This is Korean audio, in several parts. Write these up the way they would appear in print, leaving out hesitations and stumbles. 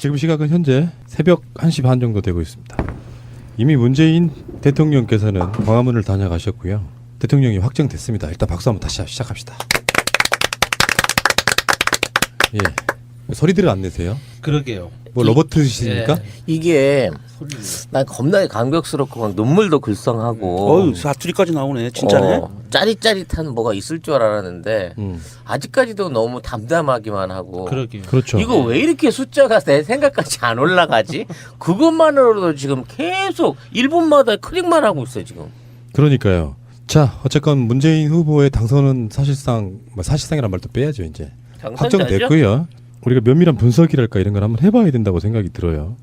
지금 시각은 현재 새벽 1시 반 정도 되고 있습니다. 이미 문재인 대통령께서는 광화문을 다녀가셨고요. 대통령이 확정됐습니다. 일단 박수 한번 다시 시작합시다. 예, 소리들을 안 내세요? 그러게요. 뭐 로버트이십니까? 이게 난 겁나게 감격스럽고 막 눈물도 글썽하고 사투리까지 나오네. 진짜네. 짜릿짜릿한 뭐가 있을 줄 알았는데 아직까지도 너무 담담하기만 하고 그러게요. 그렇죠. 이거 왜 이렇게 숫자가 내 생각까지 안 올라가지? 그것만으로도 지금 계속 1분마다 클릭만 하고 있어요 지금. 그러니까요. 자, 어쨌건 문재인 후보의 당선은 사실상이란 말도 빼야죠. 이제 당선자죠? 확정됐고요. 우리가 면밀한 분석이랄까 이런 걸 한번 해봐야 된다고 생각이 들어요.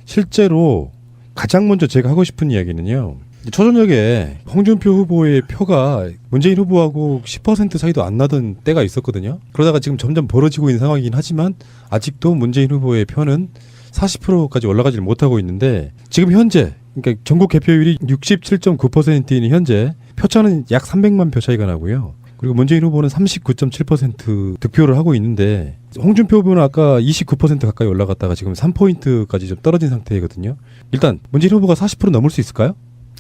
실제로 가장 먼저 제가 하고 싶은 이야기는요. 초저녁에 홍준표 후보의 표가 문재인 후보하고 10% 차이도 안 나던 때가 있었거든요. 그러다가 지금 점점 벌어지고 있는 상황이긴 하지만 아직도 문재인 후보의 표는 40%까지 올라가지 못하고 있는데 지금 현재 그러니까 전국 개표율이 67.9%인 현재 표차는 약 300만 표 차이가 나고요. 그리고 문재인 후보는 39.7% 득표를 하고 있는데 홍준표 후보는 아까 29% 가까이 올라갔다가 지금 3포인트까지 좀 떨어진 상태거든요. 일단 문재인 후보가 40% 넘을 수 있을까요?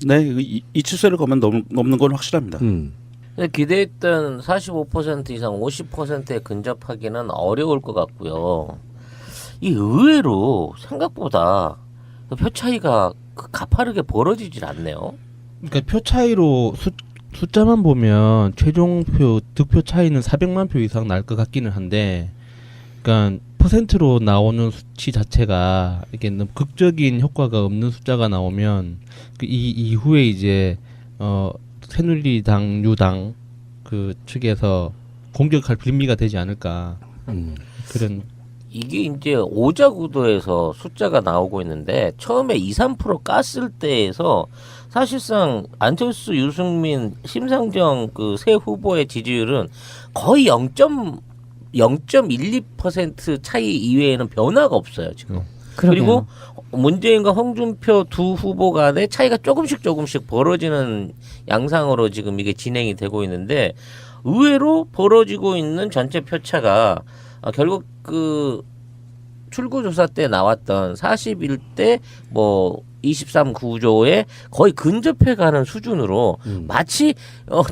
네, 이 추세를 가면 넘는 건 확실합니다. 기대했던 45% 이상 50%에 근접하기는 어려울 것 같고요. 이 의외로 생각보다 표 차이가 가파르게 벌어지질 않네요. 그러니까 표 차이로 숫자만 보면 최종 득표 차이는 400만 표 이상 날 것 같기는 한데, 그러니까 퍼센트로 나오는 수치 자체가 이게 너무 극적인 효과가 없는 숫자가 나오면 이 이후에 이제 새누리당, 유당 그 측에서 공격할 빌미가 되지 않을까 그런. 이게 이제 오자구도에서 숫자가 나오고 있는데 처음에 2~3% 깠을 때에서 사실상 안철수, 유승민, 심상정 그 세 후보의 지지율은 거의 0.12% 차이 이외에는 변화가 없어요 지금. 그리고 문재인과 홍준표 두 후보 간의 차이가 조금씩 벌어지는 양상으로 지금 이게 진행이 되고 있는데 의외로 벌어지고 있는 전체 표차가 결국 그 출구조사 때 나왔던 41대 뭐 23 구조에 거의 근접해가는 수준으로 마치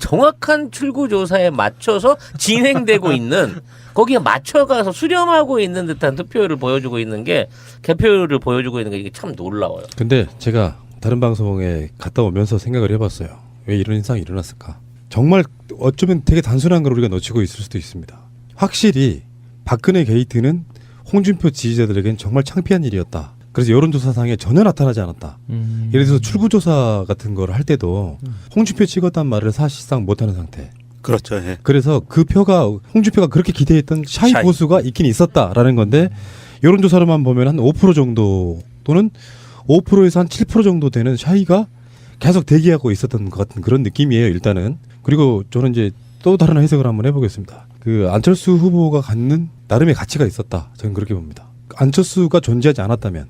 정확한 출구조사에 맞춰서 진행되고 있는 거기에 맞춰가서 수렴하고 있는 듯한 투표율을 보여주고 있는 게 개표율을 보여주고 있는 게 이게 참 놀라워요. 근데 제가 다른 방송에 갔다 오면서 생각을 해봤어요. 왜 이런 현상이 일어났을까? 정말 어쩌면 되게 단순한 걸 우리가 놓치고 있을 수도 있습니다. 확실히 박근혜 게이트는 홍준표 지지자들에겐 정말 창피한 일이었다. 그래서 여론조사상에 전혀 나타나지 않았다. 예를 들어서 출구조사 같은 걸 할 때도 홍준표 찍었단 말을 사실상 못하는 상태. 그렇죠. 예. 그래서 그 표가 홍준표가 그렇게 기대했던 샤이 보수가 있긴 있었다라는 건데 여론조사로만 보면 한 5% 정도 또는 5%에서 한 7% 정도 되는 샤이가 계속 대기하고 있었던 것 같은 그런 느낌이에요. 일단은. 그리고 저는 이제 또 다른 해석을 한번 해보겠습니다. 그 안철수 후보가 갖는 나름의 가치가 있었다. 저는 그렇게 봅니다. 안철수가 존재하지 않았다면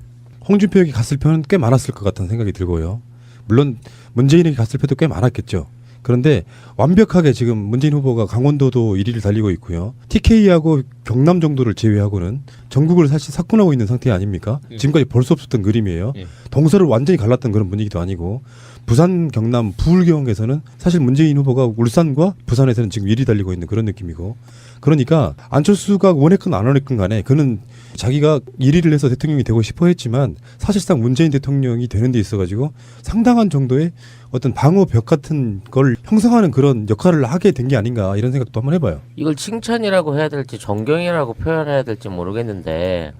홍준표에게 갔을 표는 꽤 많았을 것 같다는 생각이 들고요. 물론 문재인에게 갔을 표도 꽤 많았겠죠. 그런데 완벽하게 지금 문재인 후보가 강원도도 1위를 달리고 있고요. TK하고 경남 정도를 제외하고는 전국을 사실 석권하고 있는 상태 아닙니까? 지금까지 볼 수 없었던 그림이에요. 동서를 완전히 갈랐던 그런 분위기도 아니고 부산, 경남, 부울경에서는 사실 문재인 후보가 울산과 부산에서는 지금 1위 달리고 있는 그런 느낌이고 그러니까 안철수가 원했건 안 원했건 간에 그는 자기가 1위를 해서 대통령이 되고 싶어 했지만 사실상 문재인 대통령이 되는 데 있어가지고 상당한 정도의 어떤 방어벽 같은 걸 형성하는 그런 역할을 하게 된 게 아닌가 이런 생각도 한번 해봐요. 이걸 칭찬이라고 해야 될지 존경이라고 표현해야 될지 모르겠는데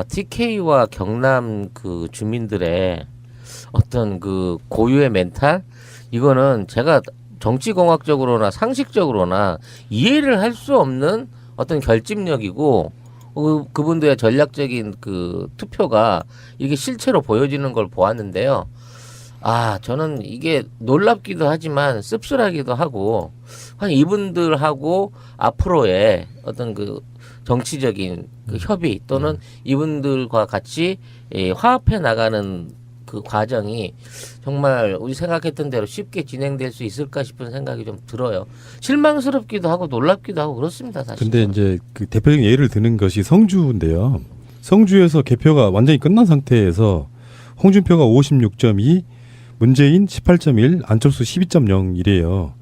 TK와 경남 그 주민들의 어떤 그 고유의 멘탈 이거는 제가 정치공학적으로나 상식적으로나 이해를 할 수 없는 어떤 결집력이고 그분들의 전략적인 그 투표가 이게 실체로 보여지는 걸 보았는데요. 저는 이게 놀랍기도 하지만 씁쓸하기도 하고 이분들하고 앞으로의 어떤 그 정치적인 그 협의 또는 이분들과 같이 화합해 나가는 그 과정이 정말 우리 생각했던 대로 쉽게 진행될 수 있을까 싶은 생각이 좀 들어요. 실망스럽기도 하고 놀랍기도 하고 그렇습니다. 사실. 근데 이제 그 대표적인 예를 드는 것이 성주인데요. 성주에서 개표가 완전히 끝난 상태에서 홍준표가 56.2, 문재인 18.1, 안철수 12.0이래요.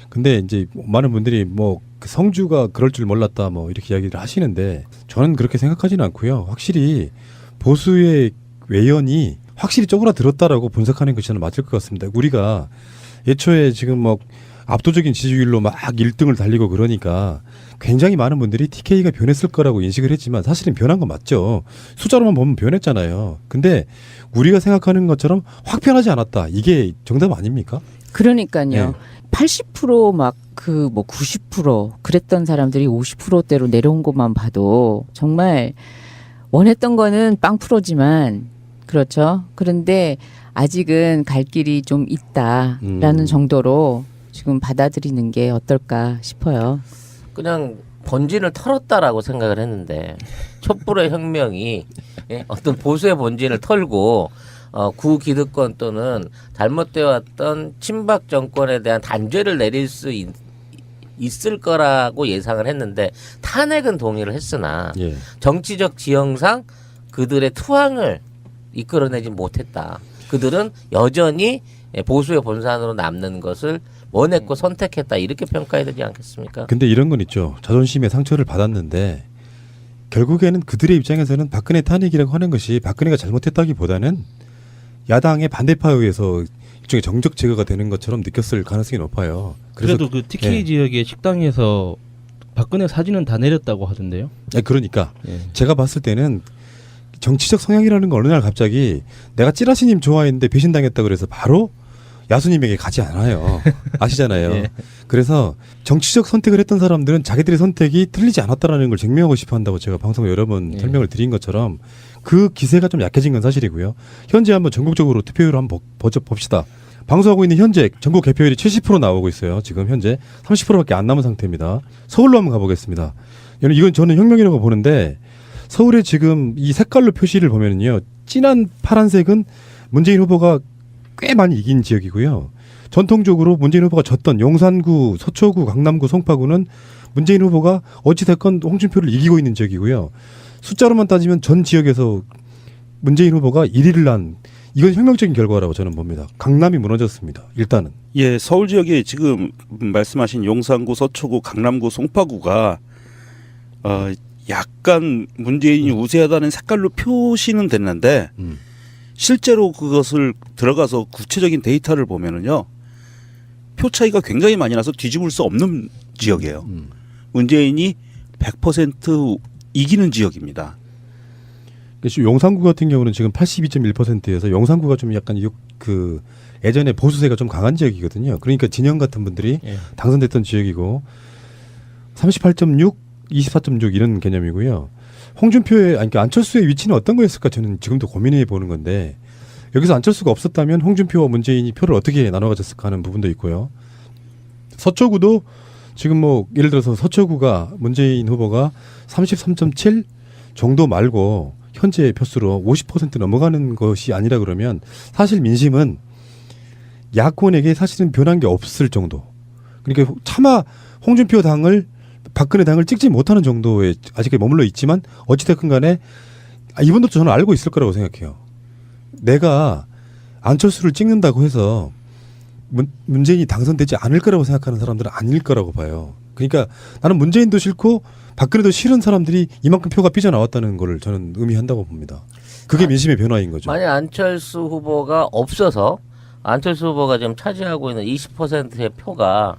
근데 이제 많은 분들이 뭐그 성주가 그럴 줄 몰랐다 뭐 이렇게 이야기를 하시는데 저는 그렇게 생각하지는 않고요. 확실히 보수의 외연이 확실히 쪼그라들었다라고 분석하는 것이 저는 맞을 것 같습니다. 우리가 애초에 지금 뭐 압도적인 지지율로 막 1등을 달리고 그러니까 굉장히 많은 분들이 TK가 변했을 거라고 인식을 했지만 사실은 변한 건 맞죠. 숫자로만 보면 변했잖아요. 근데 우리가 생각하는 것처럼 확 변하지 않았다. 이게 정답 아닙니까? 그러니까요. 네. 80% 막 뭐 90% 그랬던 사람들이 50%대로 내려온 것만 봐도 정말 원했던 거는 빵 프로지만 그렇죠. 그런데 아직은 갈 길이 좀 있다라는 정도로 지금 받아들이는 게 어떨까 싶어요. 그냥 본진을 털었다라고 생각을 했는데 촛불의 혁명이 어떤 보수의 본진을 털고 구기득권 또는 잘못되어 왔던 친박 정권에 대한 단죄를 내릴 수 있을 거라고 예상을 했는데 탄핵은 동의를 했으나 예. 정치적 지형상 그들의 투항을 이끌어내지 못했다. 그들은 여전히 보수의 본산으로 남는 것을 원했고 선택했다. 이렇게 평가해야 되지 않겠습니까? 근데 이런 건 있죠. 자존심의 상처를 받았는데 결국에는 그들의 입장에서는 박근혜 탄핵이라고 하는 것이 박근혜가 잘못했다기보다는 야당의 반대파에 의해서 일종의 정적 제거가 되는 것처럼 느꼈을 가능성이 높아요. 그래도 그 TK 예. 지역의 식당에서 박근혜 사진은 다 내렸다고 하던데요. 그러니까 예. 제가 봤을 때는 정치적 성향이라는 건 어느 날 갑자기 내가 찌라시님 좋아했는데 배신당했다 그래서 바로 야수님에게 가지 않아요. 아시잖아요. 예. 그래서 정치적 선택을 했던 사람들은 자기들의 선택이 틀리지 않았다라는 걸 증명하고 싶어 한다고 제가 방송에 여러 번 예. 설명을 드린 것처럼 그 기세가 좀 약해진 건 사실이고요. 현재 한번 전국적으로 투표율을 한번 봅시다. 방송하고 있는 현재 전국 개표율이 70% 나오고 있어요. 지금 현재 30%밖에 안 남은 상태입니다. 서울로 한번 가보겠습니다. 이건 저는 혁명이라고 보는데 서울의 지금 이 색깔로 표시를 보면은요. 진한 파란색은 문재인 후보가 꽤 많이 이긴 지역이고요. 전통적으로 문재인 후보가 졌던 용산구, 서초구, 강남구, 송파구는 문재인 후보가 어찌됐건 홍준표를 이기고 있는 지역이고요. 숫자로만 따지면 전 지역에서 문재인 후보가 1위를 한 이건 혁명적인 결과라고 저는 봅니다. 강남이 무너졌습니다. 일단은. 예, 서울 지역에 지금 말씀하신 용산구, 서초구, 강남구, 송파구가 약간 문재인이 우세하다는 색깔로 표시는 됐는데 실제로 그것을 들어가서 구체적인 데이터를 보면은요. 표 차이가 굉장히 많이 나서 뒤집을 수 없는 지역이에요. 문재인이 100% 이기는 지역입니다. 용산구 같은 경우는 지금 82.1%에서 용산구가 좀 약간 그 예전에 보수세가 좀 강한 지역이거든요. 그러니까 진영 같은 분들이 예. 당선됐던 지역이고 38.6, 24.6 이런 개념이고요. 홍준표의 그러니까 안철수의 위치는 어떤 거였을까 저는 지금도 고민해 보는 건데 여기서 안철수가 없었다면 홍준표와 문재인이 표를 어떻게 나눠 가졌을까 하는 부분도 있고요. 서초구도 지금 뭐 예를 들어서 서초구가 문재인 후보가 33.7 정도 말고 현재 표수로 50% 넘어가는 것이 아니라 그러면 사실 민심은 야권에게 사실은 변한 게 없을 정도. 그러니까 차마 홍준표 당을 박근혜 당을 찍지 못하는 정도에 아직까지 머물러 있지만 어찌됐건 간에 이분도 저는 알고 있을 거라고 생각해요. 내가 안철수를 찍는다고 해서 문재인이 당선되지 않을 거라고 생각하는 사람들은 아닐 거라고 봐요. 그러니까 나는 문재인도 싫고 박근혜도 싫은 사람들이 이만큼 표가 삐져나왔다는 걸 저는 의미한다고 봅니다. 그게 민심의 변화인 거죠. 만약 안철수 후보가 없어서 안철수 후보가 지금 차지하고 있는 20%의 표가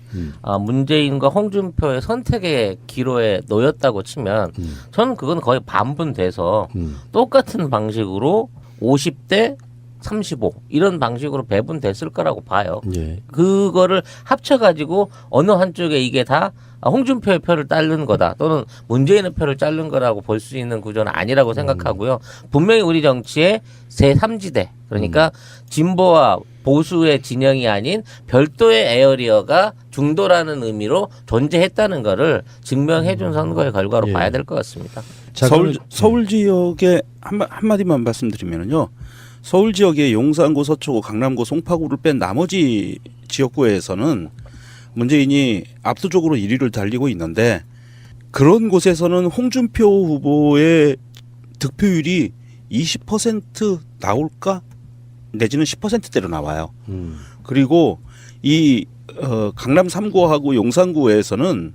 문재인과 홍준표의 선택의 기로에 놓였다고 치면 저는 그건 거의 반분돼서 똑같은 방식으로 50대 35 이런 방식으로 배분됐을 거라고 봐요. 예. 그거를 합쳐가지고 어느 한쪽에 이게 다 홍준표의 표를 따른 거다 또는 문재인의 표를 자른 거라고 볼 수 있는 구조는 아니라고 생각하고요. 분명히 우리 정치의 제3지대 그러니까 진보와 보수의 진영이 아닌 별도의 에어리어가 중도라는 의미로 존재했다는 거를 증명해 준 선거의 결과로 예. 봐야 될 것 같습니다. 자, 서울 지역에 한마디만 말씀드리면요. 서울 지역의 용산구, 서초구, 강남구, 송파구를 뺀 나머지 지역구에서는 문재인이 압도적으로 1위를 달리고 있는데 그런 곳에서는 홍준표 후보의 득표율이 20% 나올까 내지는 10%대로 나와요. 그리고 이 강남 3구하고 용산구에서는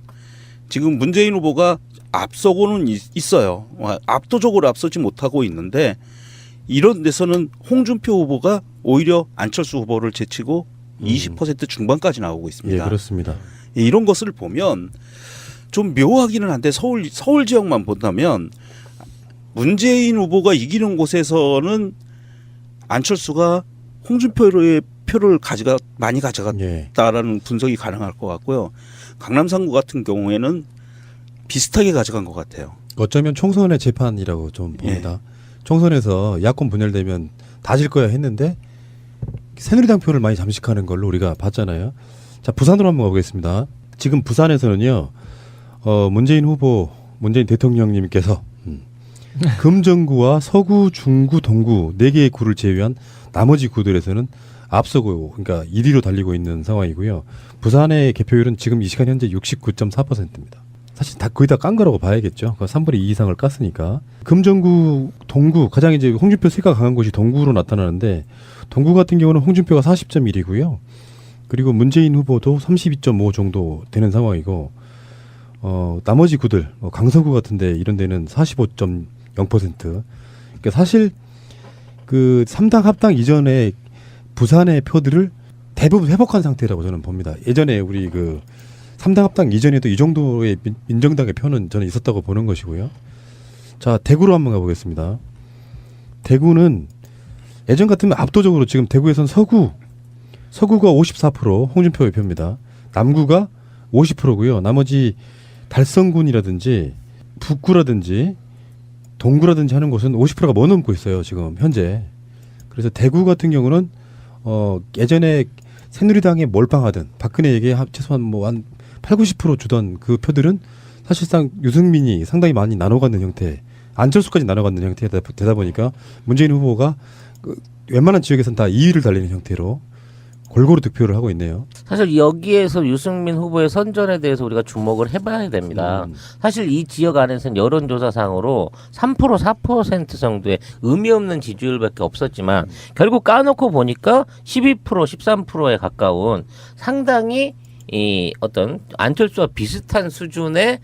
지금 문재인 후보가 앞서고는 있어요. 압도적으로 앞서지 못하고 있는데 이런 데서는 홍준표 후보가 오히려 안철수 후보를 제치고 20% 중반까지 나오고 있습니다. 예, 그렇습니다. 이런 것을 보면 좀 묘하기는 한데 서울 지역만 본다면 문재인 후보가 이기는 곳에서는 안철수가 홍준표의 표를 많이 가져갔다라는 예. 분석이 가능할 것 같고요. 강남 3구 같은 경우에는 비슷하게 가져간 것 같아요. 어쩌면 총선의 재판이라고 좀 봅니다. 총선에서 야권 분열되면 다 질 거야 했는데 새누리당 표를 많이 잠식하는 걸로 우리가 봤잖아요. 자, 부산으로 한번 가보겠습니다. 지금 부산에서는요, 문재인 대통령님께서 금정구와 서구, 중구, 동구 4개의 구를 제외한 나머지 구들에서는 앞서고, 그러니까 1위로 달리고 있는 상황이고요. 부산의 개표율은 지금 이 시간 현재 69.4%입니다. 사실 다 거의 다 깐 거라고 봐야겠죠. 3분의 2 이상을 깠으니까. 금정구, 동구 가장 이제 홍준표 세가 강한 곳이 동구로 나타나는데 동구 같은 경우는 홍준표가 40.1이고요. 그리고 문재인 후보도 32.5 정도 되는 상황이고 나머지 구들 강서구 같은데 이런 데는 45.0%. 그러니까 사실 그 3당 합당 이전에 부산의 표들을 대부분 회복한 상태라고 저는 봅니다. 예전에 우리 그 3당 합당 이전에도 이 정도의 민정당의 표는 저는 있었다고 보는 것이고요. 자, 대구로 한번 가보겠습니다. 대구는 예전 같으면 압도적으로 지금 대구에선 서구가 54% 홍준표의 표입니다. 남구가 50%고요. 나머지 달성군이라든지 북구라든지 동구라든지 하는 곳은 50%가 뭐 넘고 있어요. 지금 현재. 그래서 대구 같은 경우는 예전에 새누리당에 몰빵하던 박근혜에게 최소한 뭐 한 80-90% 주던 그 표들은 사실상 유승민이 상당히 많이 나눠갖는 형태, 안철수까지 나눠갖는 형태가 되다 보니까 문재인 후보가 웬만한 지역에서는 다 2위를 달리는 형태로 골고루 득표를 하고 있네요. 사실 여기에서 유승민 후보의 선전에 대해서 우리가 주목을 해봐야 됩니다. 사실 이 지역 안에서는 여론조사상으로 3% 4% 정도의 의미 없는 지지율밖에 없었지만 결국 까놓고 보니까 12% 13%에 가까운 상당히 이 어떤 안철수와 비슷한 수준의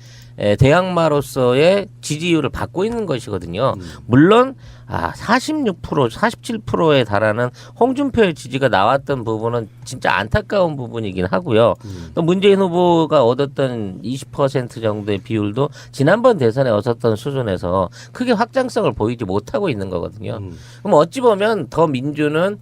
대항마로서의 지지율을 받고 있는 것이거든요. 물론 46% 47%에 달하는 홍준표의 지지가 나왔던 부분은 진짜 안타까운 부분이긴 하고요. 또 문재인 후보가 얻었던 20% 정도의 비율도 지난번 대선에 얻었던 수준에서 크게 확장성을 보이지 못하고 있는 거거든요. 그럼 어찌 보면 더 민주는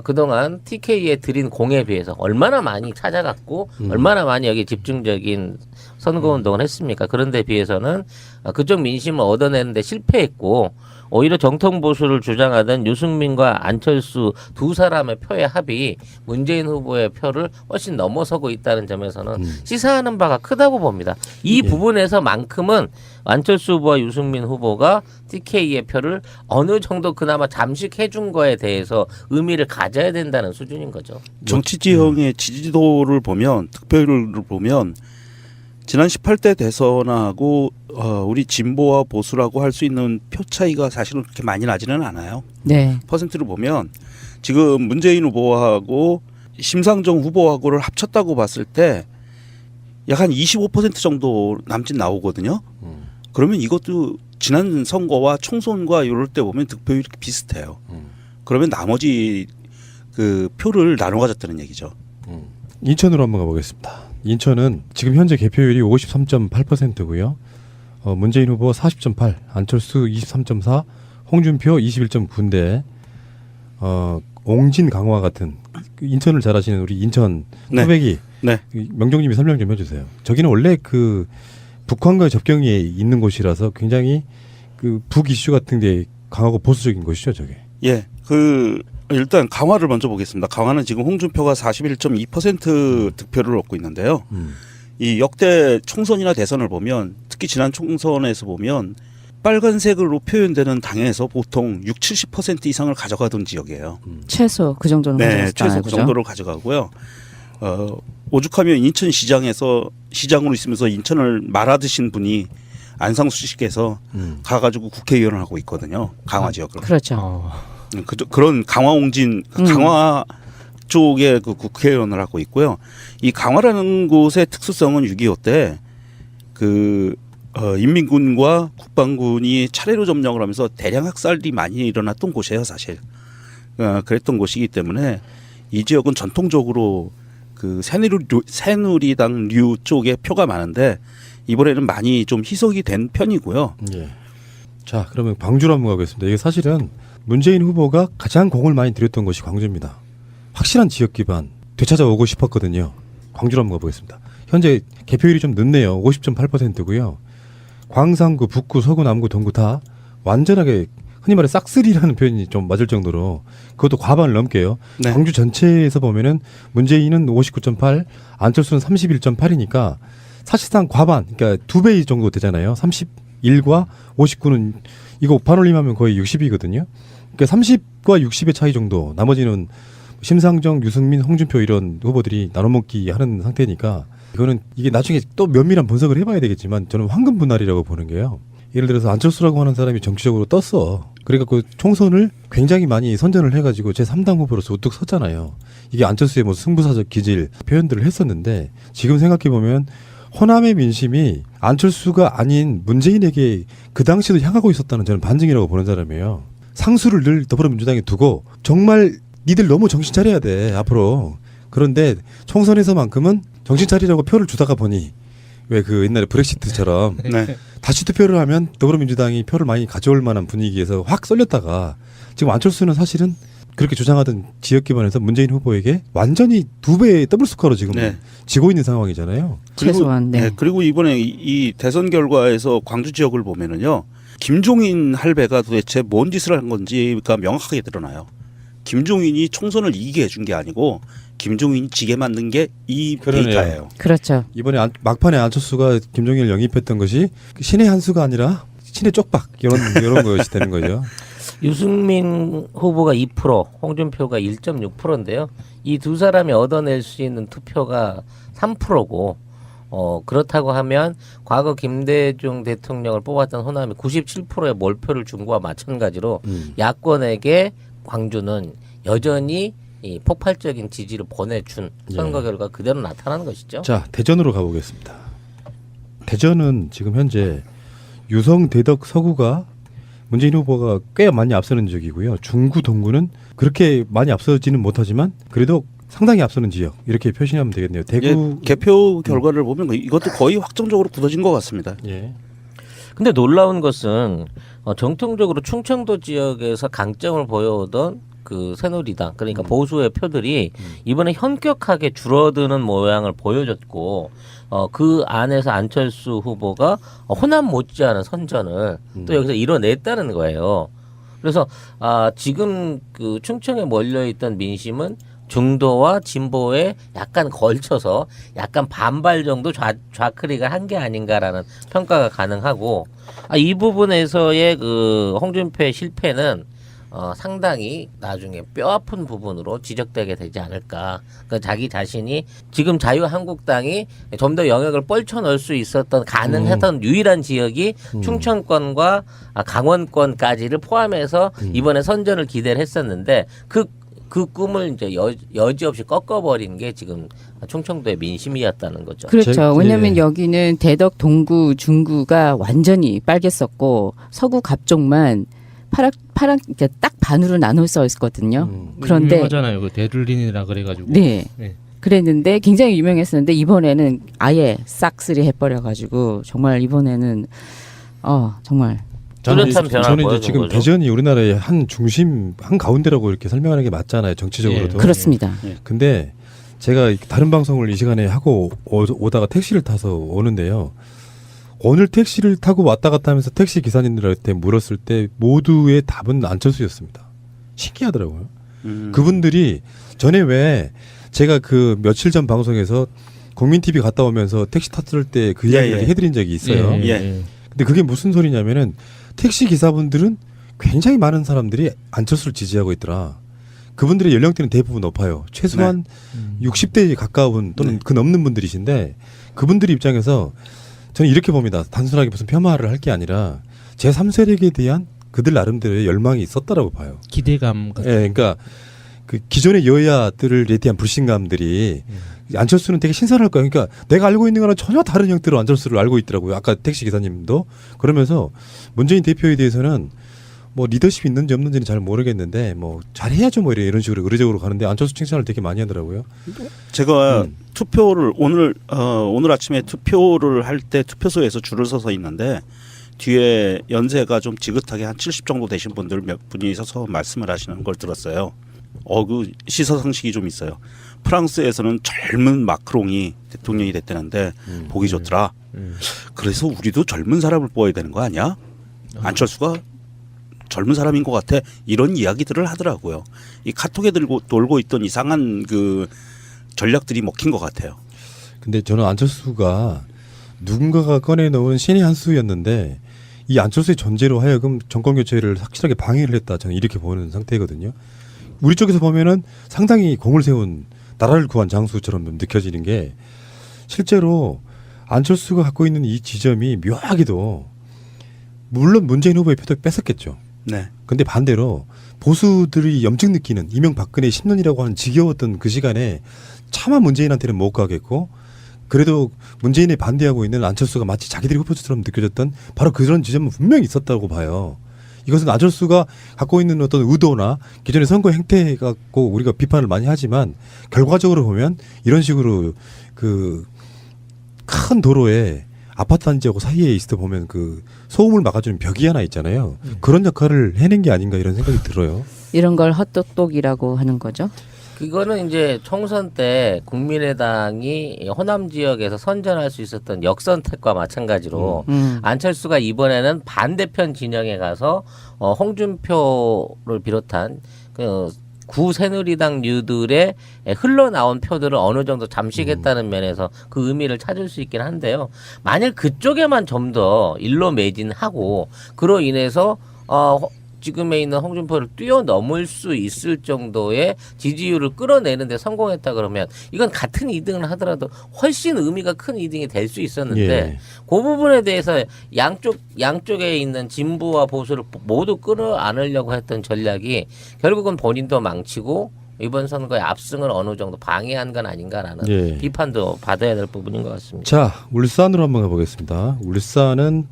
그동안 TK에 드린 공에 비해서 얼마나 많이 찾아갔고 얼마나 많이 여기 집중적인 선거운동을 했습니까? 그런데 비해서는 그쪽 민심을 얻어내는데 실패했고 오히려 정통보수를 주장하던 유승민과 안철수 두 사람의 표의 합이 문재인 후보의 표를 훨씬 넘어서고 있다는 점에서는 시사하는 바가 크다고 봅니다. 이 부분에서만큼은 안철수 후보와 유승민 후보가 TK의 표를 어느 정도 그나마 잠식해 준 거에 대해서 의미를 가져야 된다는 수준인 거죠. 정치 지형의 지지도를 보면 득표율을 보면 지난 18대 대선하고 우리 진보와 보수라고 할 수 있는 표 차이가 사실은 그렇게 많이 나지는 않아요. 네. 퍼센트를 보면 지금 문재인 후보하고 심상정 후보하고를 합쳤다고 봤을 때 약 한 25% 정도 남짓 나오거든요. 그러면 이것도 지난 선거와 총선과 이럴 때 보면 득표율이 비슷해요. 그러면 나머지 그 표를 나눠 가졌다는 얘기죠. 인천으로 한번 가보겠습니다. 인천은 지금 현재 개표율이 53.8%고요. 문재인 후보 40.8, 안철수 23.4, 홍준표 21.9인데 옹진 강화 같은 인천을 잘 아시는 우리 인천 네. 후배기 네. 명정님이 설명 좀 해주세요. 저기는 원래 그 북한과의 접경에 있는 곳이라서 굉장히 그 북 이슈 같은데 강하고 보수적인 곳이죠, 저게. 예, 일단 강화를 먼저 보겠습니다. 강화는 지금 홍준표가 41.2% 득표를 얻고 있는데요. 이 역대 총선이나 대선을 보면 특히 지난 총선에서 보면 빨간색으로 표현되는 당에서 보통 60-70% 이상을 가져가던 지역이에요. 최소 그 정도는 네, 가져갔잖아요, 최소 그 그죠? 정도를 가져가고요. 오죽하면 인천시장에서 시장으로 있으면서 인천을 말아드신 분이 안상수식에서 가가지고 국회의원을 하고 있거든요. 강화 지역을. 그렇죠. 그런 강화옹진 강화 쪽에 그 국회의원을 하고 있고요. 이 강화라는 곳의 특수성은 6.25 때 그 인민군과 국방군이 차례로 점령을 하면서 대량 학살이 많이 일어났던 곳이에요, 사실. 그랬던 곳이기 때문에 이 지역은 전통적으로 그 새누리당류 쪽에 표가 많은데 이번에는 많이 좀 희석이 된 편이고요. 예. 자, 그러면 광주로 한번 가겠습니다. 이게 사실은 문재인 후보가 가장 공을 많이 들였던 곳이 광주입니다. 확실한 지역 기반 되찾아오고 싶었거든요. 광주로 한번 가보겠습니다. 현재 개표율이 좀 늦네요. 50.8%고요. 광산구, 북구, 서구, 남구, 동구 다 완전하게 흔히 말해 싹쓸이라는 표현이 좀 맞을 정도로 그것도 과반을 넘게요. 네. 광주 전체에서 보면은 문재인은 59.8, 안철수는 31.8이니까 사실상 과반, 그러니까 2배 정도 되잖아요. 31과 59는 이거 반올림하면 거의 60이거든요. 그러니까 30과 60의 차이 정도. 나머지는 심상정, 유승민, 홍준표 이런 후보들이 나눠먹기 하는 상태니까 이거는 이게 나중에 또 면밀한 분석을 해봐야 되겠지만 저는 황금 분할이라고 보는 게요. 예를 들어서 안철수라고 하는 사람이 정치적으로 떴어. 그러니까 그 총선을 굉장히 많이 선전을 해가지고 제3당 후보로서 우뚝 섰잖아요. 이게 안철수의 뭐 승부사적 기질 표현들을 했었는데 지금 생각해보면 호남의 민심이 안철수가 아닌 문재인에게 그 당시도 향하고 있었다는 저는 반증이라고 보는 사람이에요. 상수를 늘 더불어민주당에 두고 정말 니들 너무 정신 차려야 돼 앞으로. 그런데 총선에서만큼은 정신 차리라고 표를 주다가 보니 왜 그 옛날에 브렉시트처럼 네. 다시 투표를 하면 더불어민주당이 표를 많이 가져올 만한 분위기에서 확 쏠렸다가 지금 안철수는 사실은 그렇게 주장하던 지역 기반에서 문재인 후보에게 완전히 2배의 더블 스코어로 지금 네. 지고 있는 상황이잖아요. 최소한. 네. 그리고 이번에 이 대선 결과에서 광주 지역을 보면은요. 김종인 할배가 도대체 뭔 짓을 한 건지가 명확하게 드러나요. 김종인이 총선을 이기게 해준 게 아니고 김종인이 지게 만든 게 이 데이터예요. 그렇죠. 이번에 막판에 안철수가 김종인을 영입했던 것이 신의 한 수가 아니라 신의 쪽박 이런 것이 되는 거죠. 유승민 후보가 2%, 홍준표가 1.6%인데요. 이 두 사람이 얻어낼 수 있는 투표가 3%고 그렇다고 하면 과거 김대중 대통령을 뽑았던 호남이 97%의 몰표를 준 거와 마찬가지로 야권에게 광주는 여전히 이 폭발적인 지지를 보내준 선거 결과 그대로 나타나는 것이죠. 자, 대전으로 가보겠습니다. 대전은 지금 현재 유성, 대덕, 서구가 문재인 후보가 꽤 많이 앞서는 지역이고요. 중구, 동구는 그렇게 많이 앞서지는 못하지만 그래도 상당히 앞서는 지역 이렇게 표시하면 되겠네요. 대구 개표 결과를 보면 이것도 거의 확정적으로 굳어진 것 같습니다. 예. 근데 놀라운 것은 정통적으로 충청도 지역에서 강점을 보여오던 그 새누리당 그러니까 보수의 표들이 이번에 현격하게 줄어드는 모양을 보여줬고 그 안에서 안철수 후보가 호남 못지않은 선전을 또 여기서 이뤄냈다는 거예요. 그래서 지금 그 충청에 몰려있던 민심은 중도와 진보에 약간 걸쳐서 약간 반발 정도 좌클릭을 한 게 아닌가라는 평가가 가능하고 이 부분에서의 그 홍준표의 실패는 상당히 나중에 뼈아픈 부분으로 지적되게 되지 않을까. 그러니까 자기 자신이 지금 자유한국당이 좀 더 영역을 뻘쳐넣을 수 있었던 가능했던 유일한 지역이 충청권과 강원권까지를 포함해서 이번에 선전을 기대를 했었는데 그 꿈을 이제 여지없이 꺾어버린 게 지금 충청도의 민심이었다는 거죠. 그렇죠. 왜냐하면 여기는 대덕, 동구, 중구가 완전히 빨갰었고 서구 갑쪽만 파란 이렇게 딱 반으로 나눠 써 있었거든요. 그런데 유명하잖아요. 그 베를린이라 그래가지고. 네. 네. 그랬는데 굉장히 유명했었는데 이번에는 아예 싹쓸이 해버려가지고 정말 이번에는 정말 뚜렷한 변화를 저는 이제 보여준 지금 거죠. 대전이 우리나라의 한 중심, 한 가운데라고 이렇게 설명하는 게 맞잖아요. 정치적으로도. 그렇습니다. 근데 제가 다른 방송을 이 시간에 하고 오다가 택시를 타서 오는데요. 오늘 택시를 타고 왔다 갔다 하면서 택시 기사님들한테 물었을 때 모두의 답은 안철수였습니다. 신기하더라고요. 그분들이 전에 왜 제가 그 며칠 전 방송에서 국민TV 갔다 오면서 택시 탔을 때 그 이야기를 해드린 적이 있어요. 근데 그게 무슨 소리냐면은 택시 기사분들은 굉장히 많은 사람들이 안철수를 지지하고 있더라. 그분들의 연령대는 대부분 높아요. 최소한 60대에 가까운 또는 그 넘는 분들이신데 그분들 입장에서 저는 이렇게 봅니다. 단순하게 무슨 폄하를 할 게 아니라 제3세력에 대한 그들 나름대로의 열망이 있었다라고 봐요. 기대감 같은. 예, 그러니까 그 기존의 여야들에 대한 불신감들이 안철수는 되게 신선할 거예요. 그러니까 내가 알고 있는 거랑 전혀 다른 형태로 안철수를 알고 있더라고요. 아까 택시 기사님도 그러면서 문재인 대표에 대해서는 뭐 리더십 있는지 없는지는 잘 모르겠는데 뭐 잘해야죠 뭐 이런 식으로 의례적으로 가는데 안철수 칭찬을 되게 많이 하더라고요. 제가 투표를 오늘 아침에 투표를 할 때 투표소에서 줄을 서서 있는데 뒤에 연세가 좀 지긋하게 한 70 정도 되신 분들 몇 분이 서서 말씀을 하시는 걸 들었어요. 그 시사상식이 좀 있어요. 프랑스에서는 젊은 마크롱이 대통령이 됐다는데 보기 좋더라. 그래서 우리도 젊은 사람을 뽑아야 되는 거 아니야? 안철수가 젊은 사람인 것 같아. 이런 이야기들을 하더라고요. 이 카톡에 돌고 있던 이상한 그 전략들이 먹힌 것 같아요. 근데 저는 안철수가 누군가가 꺼내놓은 신의 한 수였는데 이 안철수의 존재로 하여금 정권 교체를 확실하게 방해를 했다. 저는 이렇게 보는 상태거든요. 우리 쪽에서 보면은 상당히 공을 세운 나라를 구한 장수처럼 느껴지는 게 실제로 안철수가 갖고 있는 이 지점이 묘하게도 물론 문재인 후보의 표도 뺏었겠죠. 네. 근데 반대로 보수들이 염증 느끼는 이명박근혜 10년이라고 하는 지겨웠던 그 시간에 차마 문재인한테는 못 가겠고 그래도 문재인에 반대하고 있는 안철수가 마치 자기들이 후보처럼 느껴졌던 바로 그런 지점은 분명히 있었다고 봐요. 이것은 안철수가 갖고 있는 어떤 의도나 기존의 선거 행태 갖고 우리가 비판을 많이 하지만 결과적으로 보면 이런 식으로 그 큰 도로에 아파트 단지하고 사이에 있을 때 보면 그 소음을 막아주는 벽이 하나 있잖아요. 그런 역할을 해낸 게 아닌가 이런 생각이 들어요. 이런 걸 헛똑똑이라고 하는 거죠. 그거는 이제 총선 때 국민의당이 호남 지역에서 선전할 수 있었던 역선택과 마찬가지로 안철수가 이번에는 반대편 진영에 가서 홍준표를 비롯한 그 구새누리당 류들의 흘러나온 표들을 어느 정도 잠식했다는 면에서 그 의미를 찾을 수 있긴 한데요. 만약 그쪽에만 좀 더 일로 매진하고 그로 인해서 지금에 있는 홍준표를 뛰어넘을 수 있을 정도의 지지율을 끌어내는 데 성공했다 그러면 이건 같은 2등을 하더라도 훨씬 의미가 큰 2등이 될 수 있었는데 예. 그 부분에 대해서 양쪽에 있는 진보와 보수를 모두 끌어안으려고 했던 전략이 결국은 본인도 망치고 이번 선거의 압승을 어느 정도 방해한 건 아닌가라는 예. 비판도 받아야 될 부분인 것 같습니다. 자, 울산으로 한번 가보겠습니다. 울산은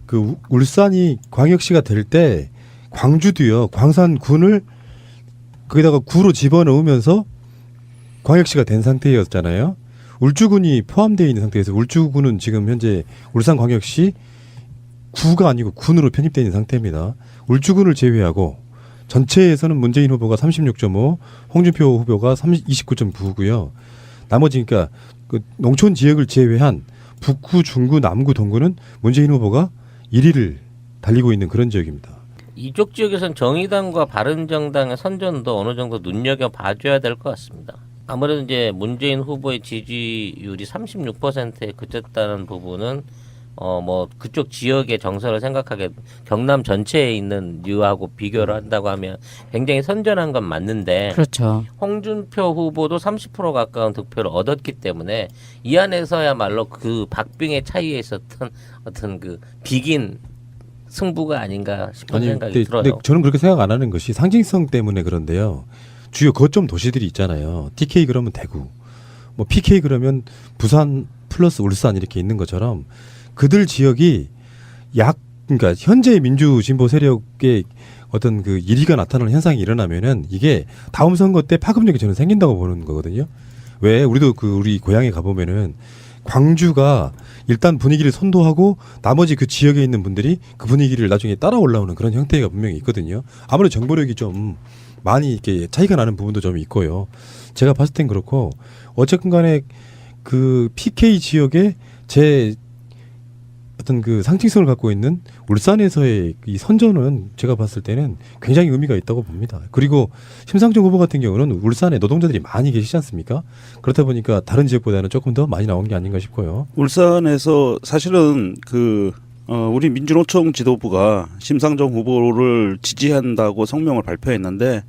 그 울산이 광역시가 될 때 광주도요. 광산군을 거기다가 구로 집어넣으면서 광역시가 된 상태였잖아요. 울주군이 포함되어 있는 상태에서 울주군은 지금 현재 울산광역시 구가 아니고 군으로 편입되어 있는 상태입니다. 울주군을 제외하고 전체에서는 문재인 후보가 36.5, 홍준표 후보가 29.9고요. 나머지 그러니까 그 농촌 지역을 제외한 북구, 중구, 남구, 동구는 문재인 후보가 1위를 달리고 있는 그런 지역입니다. 이쪽 지역에서는 정의당과 바른정당의 선전도 어느 정도 눈여겨 봐줘야 될 것 같습니다. 아무래도 이제 문재인 후보의 지지율이 36%에 그쳤다는 부분은 뭐 그쪽 지역의 정서를 생각하게 경남 전체에 있는 류하고 비교를 한다고 하면 굉장히 선전한 건 맞는데 그렇죠. 홍준표 후보도 30% 가까운 득표를 얻었기 때문에 이 안에서야말로 그 박빙의 차이에 있었던 어떤 그 비긴 승부가 아닌가 싶은 생각이 들어요. 근데 저는 그렇게 생각 안 하는 것이 상징성 때문에 그런데요. 주요 거점 도시들이 있잖아요. TK 그러면 대구, 뭐 PK 그러면 부산 플러스 울산 이렇게 있는 것처럼 그들 지역이 그러니까 현재 민주 진보 세력의 어떤 그 1위가 나타나는 현상이 일어나면은 이게 다음 선거 때 파급력이 저는 생긴다고 보는 거거든요. 왜 우리도 우리 고향에 가보면은 광주가 일단 분위기를 선도하고 나머지 그 지역에 있는 분들이 그 분위기를 나중에 따라 올라오는 그런 형태가 분명히 있거든요. 아무래도 정보력이 좀 많이 이렇게 차이가 나는 부분도 좀 있고요. 제가 봤을 땐 그렇고 어쨌든 간에 그 PK 지역에 제 어떤 그 상징성을 갖고 있는 울산에서의 이 선전은 제가 봤을 때는 굉장히 의미가 있다고 봅니다. 그리고 심상정 후보 같은 경우는 울산에 노동자들이 많이 계시지 않습니까? 그렇다 보니까 다른 지역보다는 조금 더 많이 나온 게 아닌가 싶고요. 울산에서 사실은 우리 민주노총 지도부가 심상정 후보를 지지한다고 성명을 발표했는데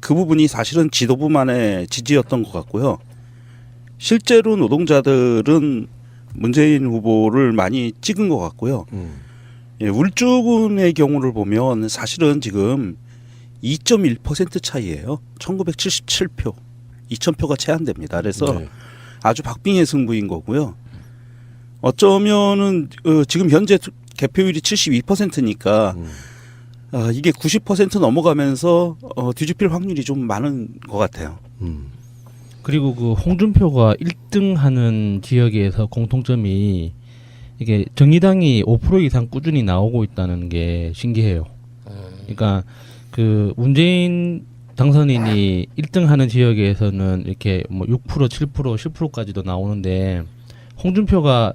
그 부분이 사실은 지도부만의 지지였던 것 같고요. 실제로 노동자들은 문재인 후보를 많이 찍은 것 같고요. 예, 울주군의 경우를 보면 사실은 지금 2.1% 차이예요. 1977표, 2,000표가 채 안 됩니다. 그래서 네. 아주 박빙의 승부인 거고요. 어쩌면은 지금 현재 개표율이 72%니까 이게 90% 넘어가면서 뒤집힐 확률이 좀 많은 것 같아요. 그리고 그 홍준표가 1등하는 지역에서 공통점이 이게 정의당이 5% 이상 꾸준히 나오고 있다는 게 신기해요. 그러니까 그 문재인 당선인이 1등하는 지역에서는 이렇게 뭐 6%, 7%, 10%까지도 나오는데 홍준표가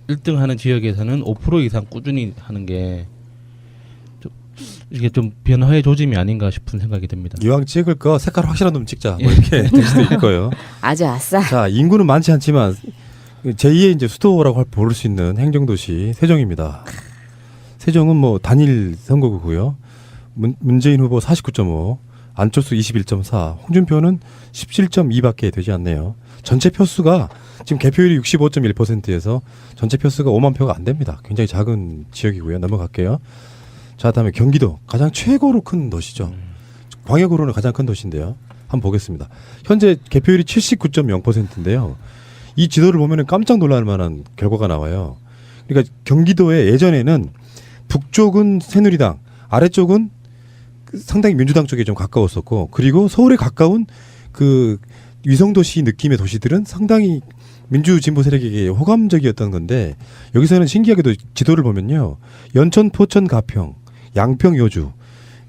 1등하는 지역에서는 5% 이상 꾸준히 하는 게 이게 좀 변화의 조짐이 아닌가 싶은 생각이 듭니다. 이왕 찍을 거 색깔 확실한 놈 찍자. 뭐 이렇게 될 수도 있을 거예요. 아주 아싸. 자, 인구는 많지 않지만 제2의 이제 수도라고 부를 수 있는 행정도시 세종입니다. 세종은 뭐 단일 선거구고요. 문재인 후보 49.5, 안철수 21.4, 홍준표는 17.2밖에 되지 않네요. 전체 표수가 지금 개표율이 65.1%에서 전체 표수가 5만 표가 안 됩니다. 굉장히 작은 지역이고요. 넘어갈게요. 자, 다음에 경기도 가장 최고로 큰 도시죠. 광역으로는 가장 큰 도시인데요. 한번 보겠습니다. 현재 개표율이 79.0%인데요. 이 지도를 보면 깜짝 놀랄 만한 결과가 나와요. 그러니까 경기도에 예전에는 북쪽은 새누리당, 아래쪽은 상당히 민주당 쪽에 좀 가까웠었고, 그리고 서울에 가까운 그 위성도시 느낌의 도시들은 상당히 민주진보 세력에게 호감적이었던 건데, 여기서는 신기하게도 지도를 보면요, 연천, 포천, 가평, 양평, 여주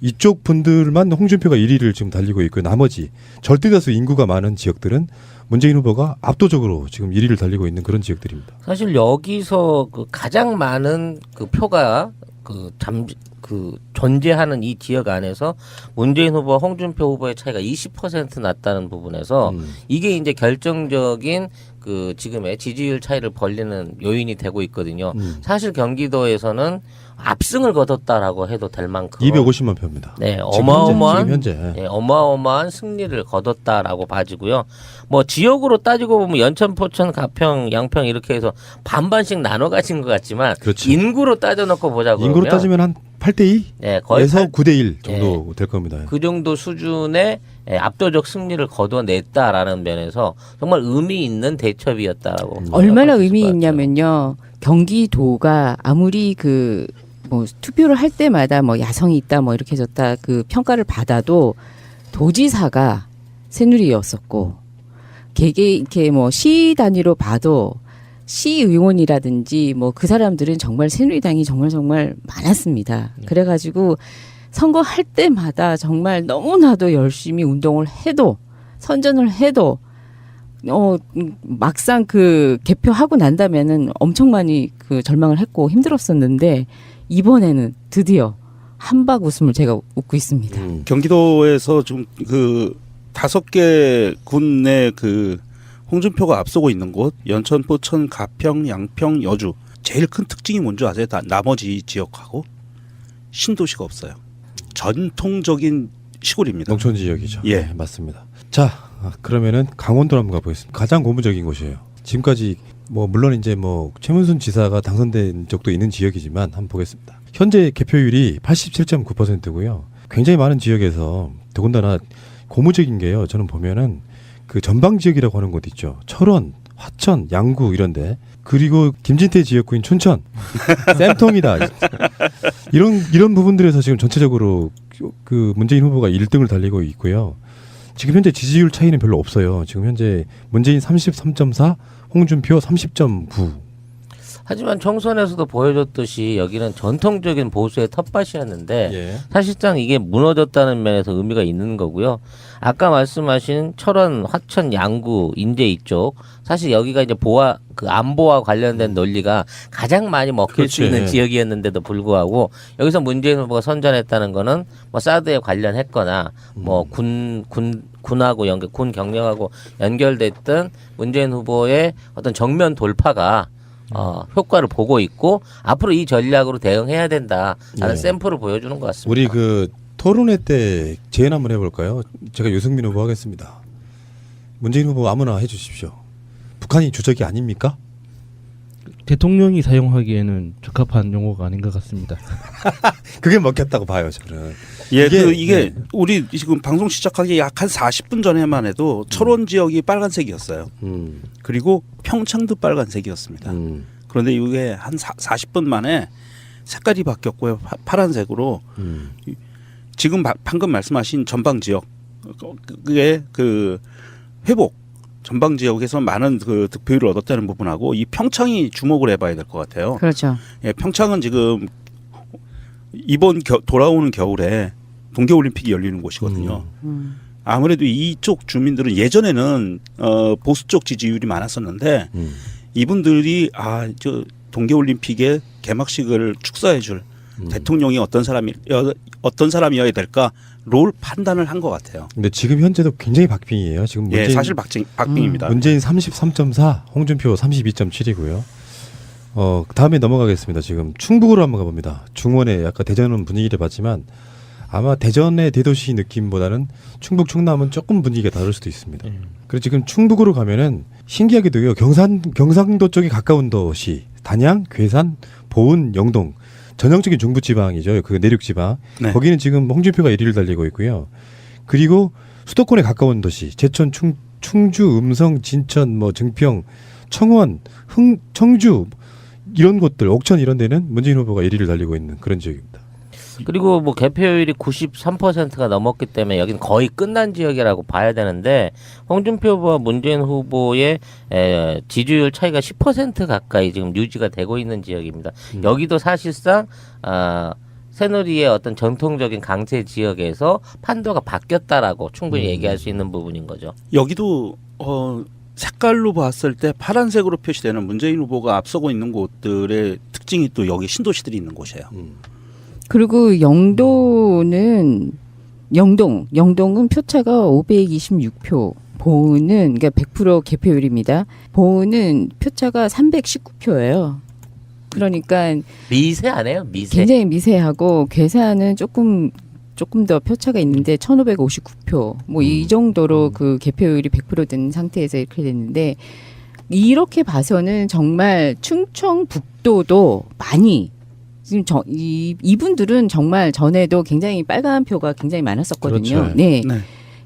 이쪽 분들만 홍준표가 1위를 지금 달리고 있고, 나머지 절대다수 인구가 많은 지역들은 문재인 후보가 압도적으로 지금 1위를 달리고 있는 그런 지역들입니다. 사실 여기서 그 가장 많은 그 표가 존재하는 이 지역 안에서 문재인 후보와 홍준표 후보의 차이가 20% 났다는 부분에서 이게 이제 결정적인 그 지금의 지지율 차이를 벌리는 요인이 되고 있거든요. 사실 경기도에서는 압승을 거뒀다라고 해도 될 만큼 250만 표입니다. 네, 지금 어마어마한 현재. 네, 어마어마한 승리를 거뒀다라고 봐지고요. 뭐 지역으로 따지고 보면 연천, 포천, 가평, 양평 이렇게 해서 반반씩 나눠 가진 것 같지만 그렇죠. 인구로 따져놓고 보자 그러면 인구로 따지면 한 8대2에서 네, 거의 9대1 정도 될 겁니다. 그 정도 수준의 압도적 승리를 거둬냈다라는 면에서 정말 의미 있는 대첩이었다라고 얼마나 생각할 수 있을 의미 것 같아요. 있냐면요. 경기도가 아무리 그 뭐 투표를 할 때마다 뭐 야성이 있다 뭐 이렇게 졌다 그 평가를 받아도 도지사가 새누리였었고 개개 이렇게 뭐 시 단위로 봐도 시의원이라든지 뭐 그 사람들은 정말 새누리당이 정말 많았습니다. 그래가지고 선거할 때마다 정말 너무나도 열심히 운동을 해도 선전을 해도 막상 그 개표하고 난다면은 엄청 많이 그 절망을 했고 힘들었었는데 이번에는 드디어 한박 웃음을 제가 웃고 있습니다. 경기도에서 좀 그 5개 군의 그 홍준표가 앞서고 있는 곳 연천, 포천, 가평, 양평, 여주 제일 큰 특징이 뭔지 아세요? 나머지 지역하고 신도시가 없어요. 전통적인 시골입니다. 농촌 지역이죠. 예. 네, 맞습니다. 자, 그러면은 강원도로 한번 가보겠습니다. 가장 고무적인 곳이에요. 지금까지 뭐 물론 이제 뭐 최문순 지사가 당선된 적도 있는 지역이지만 한번 보겠습니다. 현재 개표율이 87.9%고요. 굉장히 많은 지역에서 더군다나 고무적인 게요. 저는 보면은 그 전방 지역이라고 하는 곳 있죠. 철원, 화천, 양구 이런데 그리고 김진태 지역구인 춘천, 쌤통이다. 이런 부분들에서 지금 전체적으로 그 문재인 후보가 1등을 달리고 있고요. 지금 현재 지지율 차이는 별로 없어요. 지금 현재 문재인 33.4, 홍준표 30.9. 하지만 총선에서도 보여줬듯이 여기는 전통적인 보수의 텃밭이었는데 사실상 이게 무너졌다는 면에서 의미가 있는 거고요. 아까 말씀하신 철원, 화천, 양구, 인제 이쪽 사실 여기가 이제 안보와 관련된 논리가 가장 많이 먹힐 수 있는 지역이었는데도 불구하고 여기서 문재인 후보가 선전했다는 거는 뭐 사드에 관련했거나 뭐 군하고 군 경력하고 연결됐던 문재인 후보의 어떤 정면 돌파가 효과를 보고 있고 앞으로 이 전략으로 대응해야 된다라는 샘플을 보여주는 것 같습니다. 우리 그 토론회 때 제안 한번 해볼까요? 제가 유승민 후보 하겠습니다. 문재인 후보 아무나 해주십시오. 북한이 주적이 아닙니까? 대통령이 사용하기에는 적합한 용어가 아닌 것 같습니다. 그게 먹혔다고 봐요, 저는. 예, 이게- 이게 네. 우리 지금 방송 시작하기 약 한 40분 전에만 해도 철원 지역이 빨간색이었어요. 그리고 평창도 빨간색이었습니다. 그런데 이게 한 40분 만에 색깔이 바뀌었고요. 파란색으로 지금 방금 말씀하신 전방 지역 그게 그 회복 전방 지역에서 많은 그 득표율을 얻었다는 부분하고 이 평창이 주목을 해봐야 될 것 같아요. 그렇죠. 예, 평창은 지금 이번 돌아오는 겨울에 동계올림픽이 열리는 곳이거든요. 아무래도 이쪽 주민들은 예전에는 보수 쪽 지지율이 많았었는데 이분들이 저 동계올림픽의 개막식을 축사해줄 대통령이 어떤 사람이어야 될까 롤 판단을 한 것 같아요. 근데 지금 현재도 굉장히 박빙이에요. 지금 문재인, 예, 사실 박빙입니다. 문재인 33.4, 홍준표 32.7이고요. 다음에 넘어가겠습니다. 지금 충북으로 한번 가봅니다. 중원의 약간 대전은 분위기를 봤지만 아마 대전의 대도시 느낌보다는 충북 충남은 조금 분위기가 다를 수도 있습니다. 그리고 지금 충북으로 가면은 신기하게도요. 경상도 쪽에 가까운 도시 단양, 괴산, 보은, 영동 전형적인 중부지방이죠. 그 내륙지방. 네. 거기는 지금 홍준표가 1위를 달리고 있고요. 그리고 수도권에 가까운 도시 제천, 충주, 음성, 진천, 뭐 증평, 청원, 청주 이런 곳들, 옥천 이런 데는 문재인 후보가 1위를 달리고 있는 그런 지역입니다. 그리고 뭐 개표율이 93%가 넘었기 때문에 여기는 거의 끝난 지역이라고 봐야 되는데 홍준표 후보와 문재인 후보의 지지율 차이가 10% 가까이 지금 유지가 되고 있는 지역입니다. 여기도 사실상 새누리의 어떤 전통적인 강세 지역에서 판도가 바뀌었다라고 충분히 얘기할 수 있는 부분인 거죠. 여기도 색깔로 봤을 때 파란색으로 표시되는 문재인 후보가 앞서고 있는 곳들의 특징이 또 여기 신도시들이 있는 곳이에요. 그리고 영동은 표차가 526표. 보은은 그러니까 100% 개표율입니다. 보은은 표차가 319표예요. 그러니까 미세 안 해요? 미세. 굉장히 미세하고 괴산은 조금 더 표차가 있는데 1559표. 뭐 이 정도로 그 개표율이 100% 된 상태에서 이렇게 됐는데 이렇게 봐서는 정말 충청북도도 많이 지금 이분들은 정말 전에도 굉장히 빨간 표가 굉장히 많았었거든요. 그렇죠. 네. 네.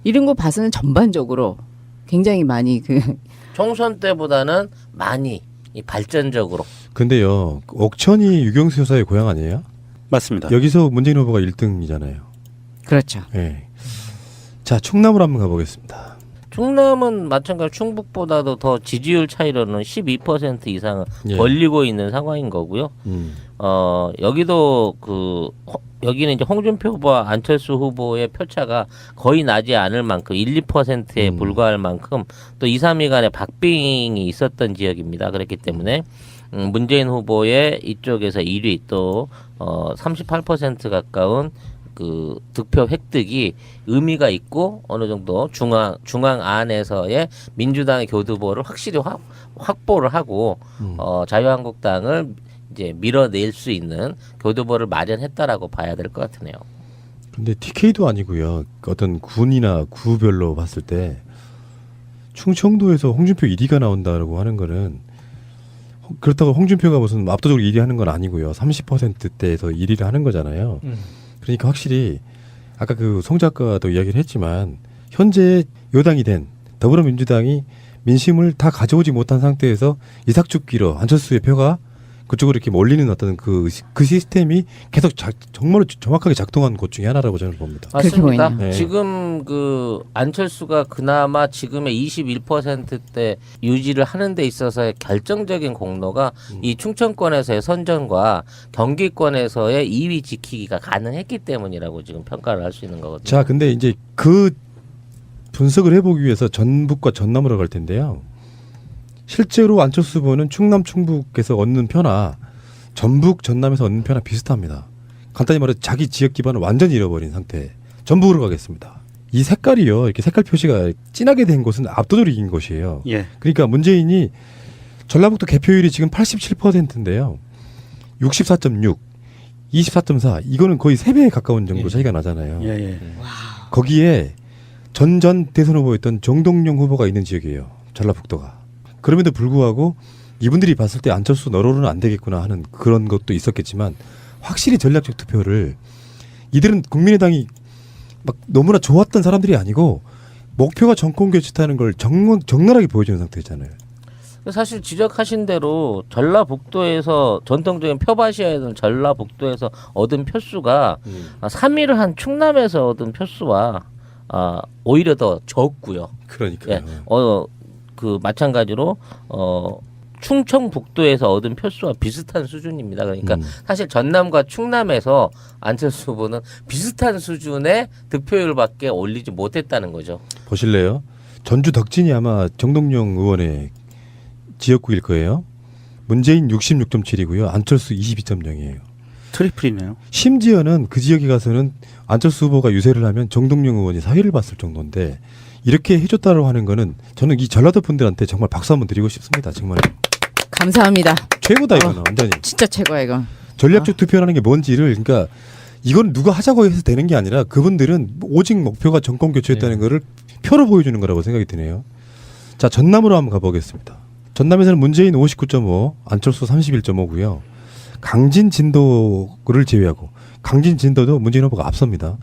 이런 거 봐서는 전반적으로 굉장히 많이 총선 때보다는 많이 이 발전적으로. 근데요. 옥천이 유경수 여사의 고향 아니에요? 맞습니다. 여기서 문재인 후보가 1등이잖아요. 그렇죠. 예. 자, 충남으로 한번 가보겠습니다. 충남은 마찬가지로 충북보다도 더 지지율 차이로는 12% 이상을 예. 벌리고 있는 상황인 거고요. 여기도 여기는 이제 홍준표 후보와 안철수 후보의 표차가 거의 나지 않을 만큼 1, 2%에 불과할 만큼 또 2, 3위 간의 박빙이 있었던 지역입니다. 그렇기 때문에 문재인 후보의 이쪽에서 1위 또 38% 가까운 그 득표 획득이 의미가 있고 어느 정도 중앙 안에서의 민주당의 교두보를 확실히 확보를 하고 자유한국당을 이제 밀어낼 수 있는 교두보를 마련했다라고 봐야 될 것 같으네요. 근데 TK도 아니고요. 어떤 군이나 구별로 봤을 때 충청도에서 홍준표 1위가 나온다라고 하는 거는 그렇다고 홍준표가 무슨 압도적으로 1위 하는 건 아니고요. 30%대에서 1위를 하는 거잖아요. 그러니까 확실히 아까 그 송 작가도 이야기를 했지만 현재 여당이 된 더불어민주당이 민심을 다 가져오지 못한 상태에서 이삭죽기로 안철수의 표가 그쪽으로 이렇게 몰리는 어떤 그 시스템이 계속 정말로 정확하게 작동한 곳 중에 하나라고 저는 봅니다. 그렇게 맞습니다. 보이네요. 네. 지금 그 안철수가 그나마 지금의 21%대 유지를 하는 데 있어서의 결정적인 공로가 이 충청권에서의 선전과 경기권에서의 2위 지키기가 가능했기 때문이라고 지금 평가를 할 수 있는 거거든요. 자, 근데 이제 그 분석을 해보기 위해서 전북과 전남으로 갈 텐데요. 실제로 안철수 후보는 충남, 충북에서 얻는 표나 전북, 전남에서 얻는 표나 비슷합니다. 간단히 말해 자기 지역 기반을 완전히 잃어버린 상태. 전북으로 가겠습니다. 이 색깔이요. 이렇게 색깔 표시가 진하게 된 곳은 압도적으로 이긴 것이에요. 예. 그러니까 문재인이 전라북도 개표율이 지금 87%인데요. 64.6, 24.4 이거는 거의 3배에 가까운 정도 차이가 나잖아요. 예, 예. 거기에 전전 대선 후보였던 정동영 후보가 있는 지역이에요. 전라북도가. 그럼에도 불구하고 이분들이 봤을 때 안철수 너로는 안 되겠구나 하는 그런 것도 있었겠지만 확실히 전략적 투표를 이들은 국민의당이 막 너무나 좋았던 사람들이 아니고 목표가 정권 교체하는 걸 적나라하게 보여주는 상태잖아요. 사실 지적하신 대로 전라북도에서 전통적인 표밭이었던 전라북도에서 얻은 표수가 3위를 한 충남에서 얻은 표수와 오히려 더 적고요. 그러니까요. 예, 그 마찬가지로 충청북도에서 얻은 표수와 비슷한 수준입니다. 그러니까 사실 전남과 충남에서 안철수 후보는 비슷한 수준의 득표율밖에 올리지 못했다는 거죠. 보실래요? 전주 덕진이 아마 정동영 의원의 지역구일 거예요. 문재인 66.7이고요. 안철수 22.0이에요. 트리플이네요. 심지어는 그 지역에 가서는 안철수 후보가 유세를 하면 정동영 의원이 사회를 봤을 정도인데 이렇게 해줬다고 하는 거는 저는 이 전라도 분들한테 정말 박수 한번 드리고 싶습니다. 정말 감사합니다. 최고다 이거는 완전히. 진짜 최고야 이거. 전략적 투표라는 게 뭔지를 그러니까 이건 누가 하자고 해서 되는 게 아니라 그분들은 오직 목표가 정권 교체였다는 거를 표로 보여주는 거라고 생각이 드네요. 자, 전남으로 한번 가보겠습니다. 전남에서는 문재인 59.5, 안철수 31.5고요. 강진 진도를 제외하고 강진 진도도 문재인 후보가 앞섭니다.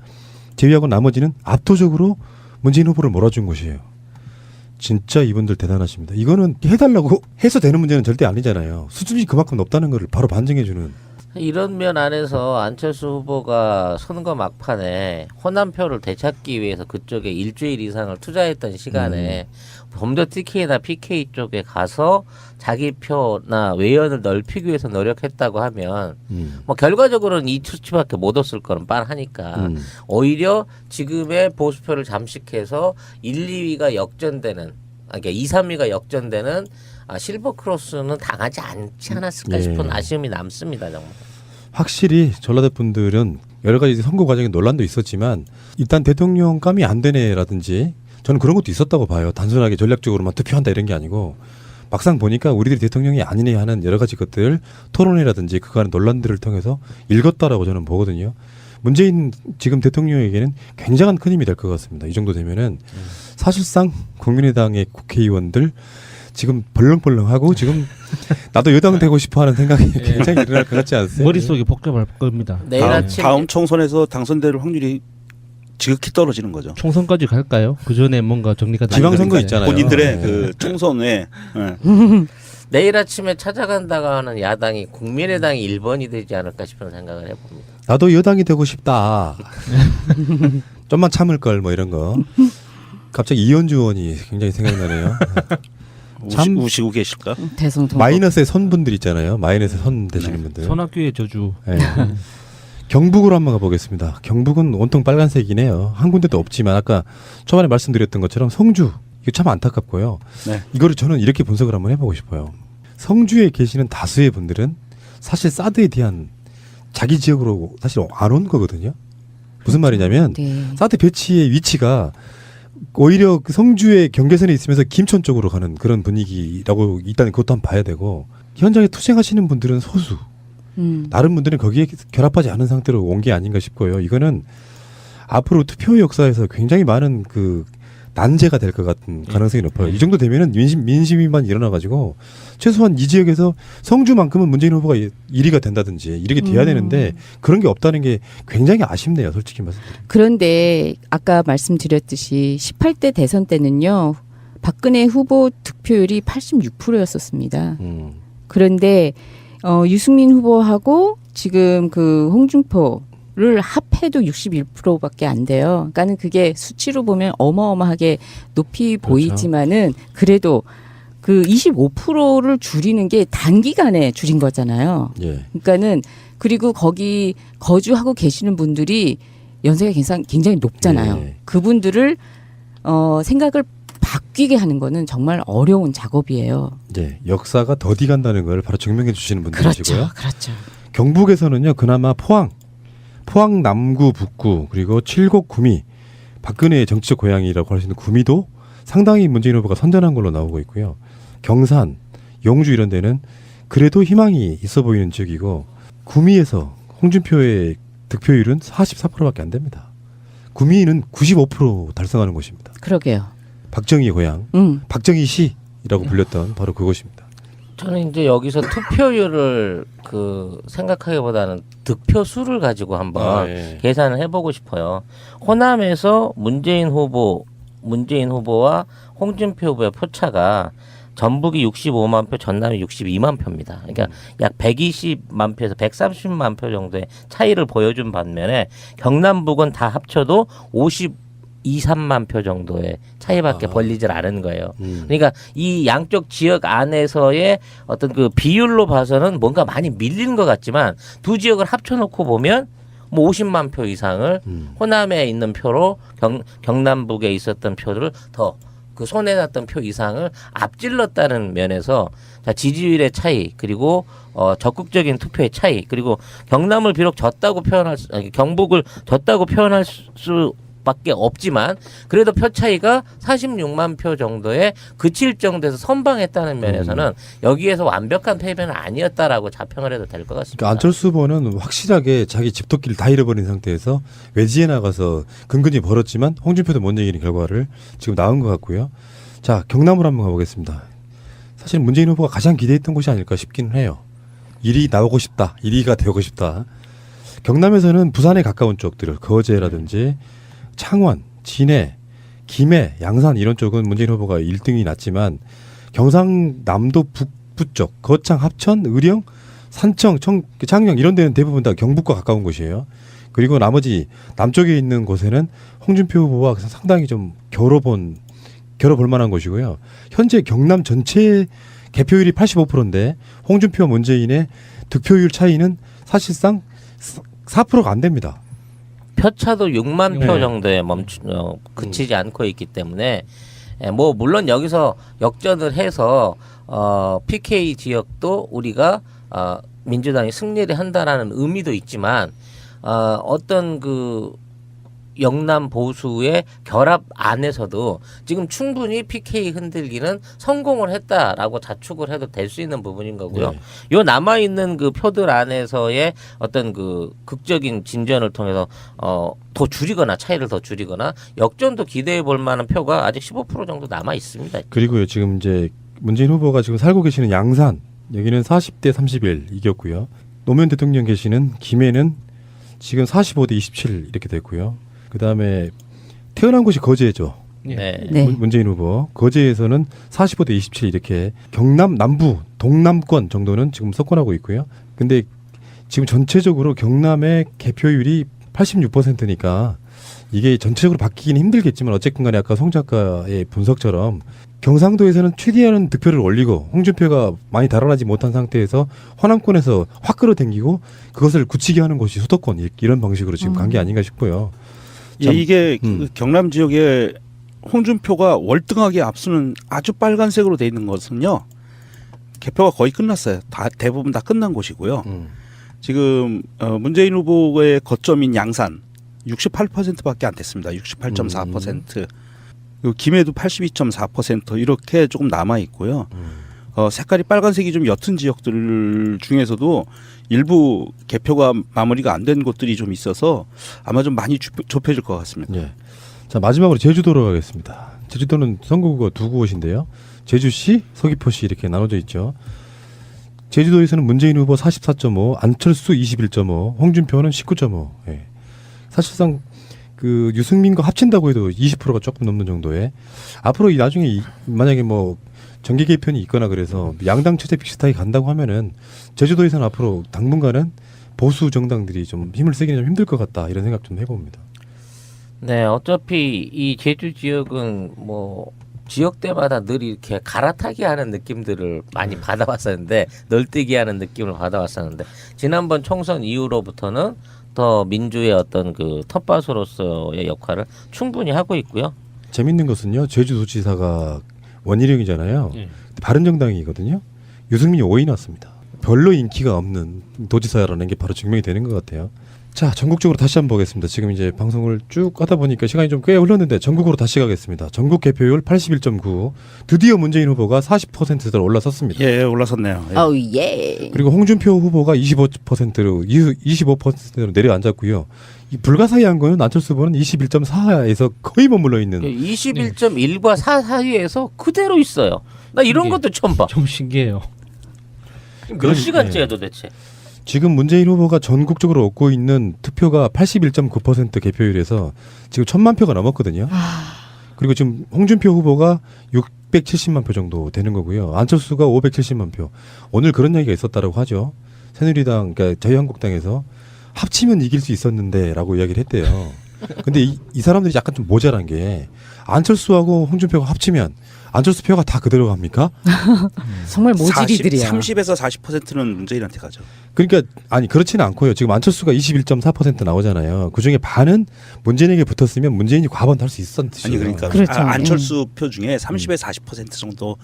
제외하고 나머지는 압도적으로 문재인 후보를 몰아준 것이에요. 진짜 이분들 대단하십니다. 이거는 해달라고 해서 되는 문제는 절대 아니잖아요. 수준이 그만큼 높다는 걸 바로 반증해주는. 이런 면 안에서 안철수 후보가 선거 막판에 호남표를 되찾기 위해서 그쪽에 일주일 이상을 투자했던 시간에 범죄 TK나 PK 쪽에 가서 자기 표나 외연을 넓히기 위해서 노력했다고 하면 뭐 결과적으로는 이 수치밖에 못 얻을 거는 뻔하니까 오히려 지금의 보수표를 잠식해서 1, 2위가 역전되는 그러니까 2, 3위가 역전되는 실버 크로스는 당하지 않지 않았을까 싶은 아쉬움이 남습니다. 정말. 확실히 전라도 분들은 여러 가지 선거 과정에 논란도 있었지만 일단 대통령감이 안 되네라든지 저는 그런 것도 있었다고 봐요. 단순하게 전략적으로만 투표한다 이런 게 아니고 막상 보니까 우리들이 대통령이 아니네 하는 여러 가지 것들 토론회라든지 그간의 논란들을 통해서 읽었다라고 저는 보거든요. 문재인 지금 대통령에게는 굉장한 큰 힘이 될 것 같습니다. 이 정도 되면은 사실상 국민의당의 국회의원들 지금 벌렁벌렁하고 지금 나도 여당 되고 싶어하는 생각이 굉장히 일어날 것 같지 않습니까? 머릿속이 복잡할 겁니다. 내일 아침 다음 총선에서 당선될 확률이 지극히 떨어지는 거죠. 총선까지 갈까요? 그 전에 뭔가 정리가 지방선거 되니까요. 있잖아요. 본인들의 네. 그 총선에 내일 아침에 찾아간다고 하는 야당이 국민의당이 1번이 되지 않을까 싶은 생각을 해봅니다. 나도 여당이 되고 싶다. 좀만 참을 걸 뭐 이런 거. 갑자기 이현주 의원이 굉장히 생각나네요. 참 우시고 계실까? 대성통. 마이너스의 선분들 있잖아요. 마이너스의 선 되시는 분들. 손학규의 저주. 네. 경북으로 한번 가보겠습니다. 경북은 온통 빨간색이네요. 한 군데도 없지만 아까 초반에 말씀드렸던 것처럼 성주 이거 참 안타깝고요. 네. 이거를 저는 이렇게 분석을 한번 해보고 싶어요. 성주에 계시는 다수의 분들은 사실 사드에 대한 자기 지역으로 사실 안 온 거거든요. 무슨 말이냐면 네. 사드 배치의 위치가 오히려 그 성주의 경계선에 있으면서 김천 쪽으로 가는 그런 분위기라고 일단 그것도 한번 봐야 되고 현장에 투쟁하시는 분들은 소수. 다른 분들은 거기에 결합하지 않은 상태로 온 게 아닌가 싶고요. 이거는 앞으로 투표 역사에서 굉장히 많은 그 난제가 될 것 같은 가능성이 높아요. 이 정도 되면은 민심위만 일어나가지고 최소한 이 지역에서 성주만큼은 문재인 후보가 1위가 된다든지 이렇게 돼야 되는데 그런 게 없다는 게 굉장히 아쉽네요. 솔직히 말씀드리면. 그런데 아까 말씀드렸듯이 18대 대선 때는요. 박근혜 후보 득표율이 86%였었습니다. 그런데 유승민 후보하고 지금 그 홍준표를 합해도 61%밖에 안 돼요. 그러니까는 그게 수치로 보면 어마어마하게 높이 보이지만은 그래도 그 25%를 줄이는 게 단기간에 줄인 거잖아요. 예. 그러니까는 그리고 거기 거주하고 계시는 분들이 연세가 굉장히 높잖아요. 예. 그분들을 생각을 바뀌게 하는 거는 정말 어려운 작업이에요. 네, 역사가 더디 간다는 걸 바로 증명해 주시는 분들이시고요. 그렇죠. 경북에서는요, 그나마 포항 남구, 북구 그리고 칠곡, 구미, 박근혜의 정치적 고향이라고 할 수 있는 구미도 상당히 문재인 후보가 선전한 걸로 나오고 있고요. 경산, 영주 이런 데는 그래도 희망이 있어 보이는 지역이고 구미에서 홍준표의 득표율은 44%밖에 안 됩니다. 구미는 95% 달성하는 곳입니다. 그러게요. 박정희의 고향, 박정희 시라고 불렸던 바로 그곳입니다. 저는 이제 여기서 투표율을 생각하기보다는 득표 수를 가지고 한번 예. 계산을 해보고 싶어요. 호남에서 문재인 후보와 홍준표 후보의 표차가 전북이 65만 표, 전남이 62만 표입니다. 그러니까 약 120만 표에서 130만 표 정도의 차이를 보여준 반면에 경남북은 다 합쳐도 53만 표 정도의 차이밖에 벌리질 않은 거예요. 그러니까 이 양쪽 지역 안에서의 어떤 그 비율로 봐서는 뭔가 많이 밀리는 것 같지만 두 지역을 합쳐놓고 보면 뭐 50만 표 이상을 호남에 있는 표로 경남북에 있었던 표를 더 그 손에 났던 표 이상을 앞질렀다는 면에서 자, 지지율의 차이 그리고 적극적인 투표의 차이 그리고 경남을 비록 경북을 졌다고 표현할 수밖에 없지만 그래도 표 차이가 46만 표 정도에 그칠 정도에서 선방했다는 면에서는 여기에서 완벽한 패배는 아니었다라고 자평을 해도 될 것 같습니다. 그러니까 안철수 후보는 확실하게 자기 집토끼를 다 잃어버린 상태에서 외지에 나가서 근근히 벌었지만 홍준표도 못 이기는 결과를 지금 나온 것 같고요. 자, 경남으로 한번 가보겠습니다. 사실 문재인 후보가 가장 기대했던 곳이 아닐까 싶기는 해요. 1위 나오고 싶다. 1위가 되고 싶다. 경남에서는 부산에 가까운 쪽들, 거제라든지 창원, 진해, 김해, 양산 이런 쪽은 문재인 후보가 1등이 났지만 경상남도 북부 쪽, 거창, 합천, 의령, 산청, 창녕 이런 데는 대부분 다 경북과 가까운 곳이에요. 그리고 나머지 남쪽에 있는 곳에는 홍준표 후보와 상당히 좀 겨뤄볼 만한 곳이고요. 현재 경남 전체 개표율이 85%인데 홍준표와 문재인의 득표율 차이는 사실상 4%가 안 됩니다. 표차도 6만 표 네. 정도에 그치지 않고 있기 때문에 뭐 물론 여기서 역전을 해서 PK 지역도 우리가 민주당이 승리를 한다라는 의미도 있지만 어떤 그 영남 보수의 결합 안에서도 지금 충분히 PK 흔들기는 성공을 했다라고 자축을 해도 될 수 있는 부분인 거고요. 네. 요 남아 있는 그 표들 안에서의 어떤 그 극적인 진전을 통해서 더 줄이거나 차이를 더 줄이거나 역전도 기대해 볼 만한 표가 아직 15% 정도 남아 있습니다. 그리고요, 지금 이제 문재인 후보가 지금 살고 계시는 양산 여기는 40대 31 이겼고요. 노무현 대통령 계시는 김해는 지금 45대 27 이렇게 됐고요. 그 다음에 태어난 곳이 거제죠. 네. 네. 문재인 후보 거제에서는 45대 27 이렇게 경남 남부 동남권 정도는 지금 석권하고 있고요. 근데 지금 전체적으로 경남의 개표율이 86%니까 이게 전체적으로 바뀌기는 힘들겠지만 어쨌든 간에 아까 송 작가의 분석처럼 경상도에서는 최대한 득표를 올리고 홍준표가 많이 달아나지 못한 상태에서 호남권에서 확 끌어당기고 그것을 굳히게 하는 곳이 수도권 이런 방식으로 지금 간 게 아닌가 싶고요. 예, 이게 음. 그 경남 지역에 홍준표가 월등하게 앞서는 아주 빨간색으로 돼 있는 것은요. 개표가 거의 끝났어요. 대부분 다 끝난 곳이고요. 지금 문재인 후보의 거점인 양산 68%밖에 안 됐습니다. 68.4%. 그리고 김해도 82.4% 이렇게 조금 남아 있고요. 색깔이 빨간색이 좀 옅은 지역들 중에서도 일부 개표가 마무리가 안 된 곳들이 좀 있어서 아마 좀 많이 좁혀질 것 같습니다. 예. 자, 마지막으로 제주도로 가겠습니다. 제주도는 선거구가 두 곳인데요. 제주시, 서귀포시 이렇게 나눠져 있죠. 제주도에서는 문재인 후보 44.5, 안철수 21.5, 홍준표는 19.5. 예. 사실상 그 유승민과 합친다고 해도 20%가 조금 넘는 정도에 앞으로 나중에 만약에 뭐 정계 개편이 있거나 그래서 양당 체제 비슷하게 간다고 하면은 제주도에서는 앞으로 당분간은 보수 정당들이 좀 힘을 쓰기는 좀 힘들 것 같다 이런 생각 좀 해봅니다. 네, 어차피 이 제주 지역은 뭐 지역대마다 늘 이렇게 갈아타기 하는 느낌들을 많이 받아왔었는데 널뛰기 하는 느낌을 받아왔었는데 지난번 총선 이후로부터는 더 민주의 어떤 그 텃밭으로서의 역할을 충분히 하고 있고요. 재밌는 것은요. 제주도지사가 원희룡이잖아요. 예. 바른정당이거든요. 유승민이 5위 났습니다. 별로 인기가 없는 도지사라는 게 바로 증명이 되는 것 같아요. 자, 전국적으로 다시 한번 보겠습니다. 지금 이제 방송을 쭉 하다 보니까 시간이 좀 꽤 흘렀는데 전국으로 다시 가겠습니다. 전국 개표율 81.9. 드디어 문재인 후보가 40%대로 올라섰습니다. 예, 올라섰네요. 예. 어우 예. 그리고 홍준표 후보가 25%로 내려앉았고요. 이 불가사의한 거는 안철수 후보는 21.4에서 거의 머물러 있는. 21.1과 4 사이에서 그대로 있어요. 나 이런 이게 것도 처음 봐. 좀 신기해요. 몇 시간째야 도대체? 지금 문재인 후보가 전국적으로 얻고 있는 투표가 81.9% 개표율에서 지금 1,000만 표가 넘었거든요. 그리고 지금 홍준표 후보가 670만 표 정도 되는 거고요. 안철수가 570만 표. 오늘 그런 얘기가 있었다라고 하죠. 새누리당, 그러니까 자유한국당에서 합치면 이길 수 있었는데라고 이야기를 했대요. 근데 이 사람들이 약간 좀 모자란 게 안철수하고 홍준표가 합치면 안철수 표가 다 그대로 갑니까? 정말 모질이들이야. 30에서 40%는 문재인한테 가죠. 그러니까 아니 그렇지는 않고요. 지금 안철수가 21.4% 나오잖아요. 그중에 반은 문재인에게 붙었으면 문재인이 과반도 할 수 있었던 뜻이에요. 아니 그러니까 그렇죠. 안철수 표 중에 30에서 40% 정도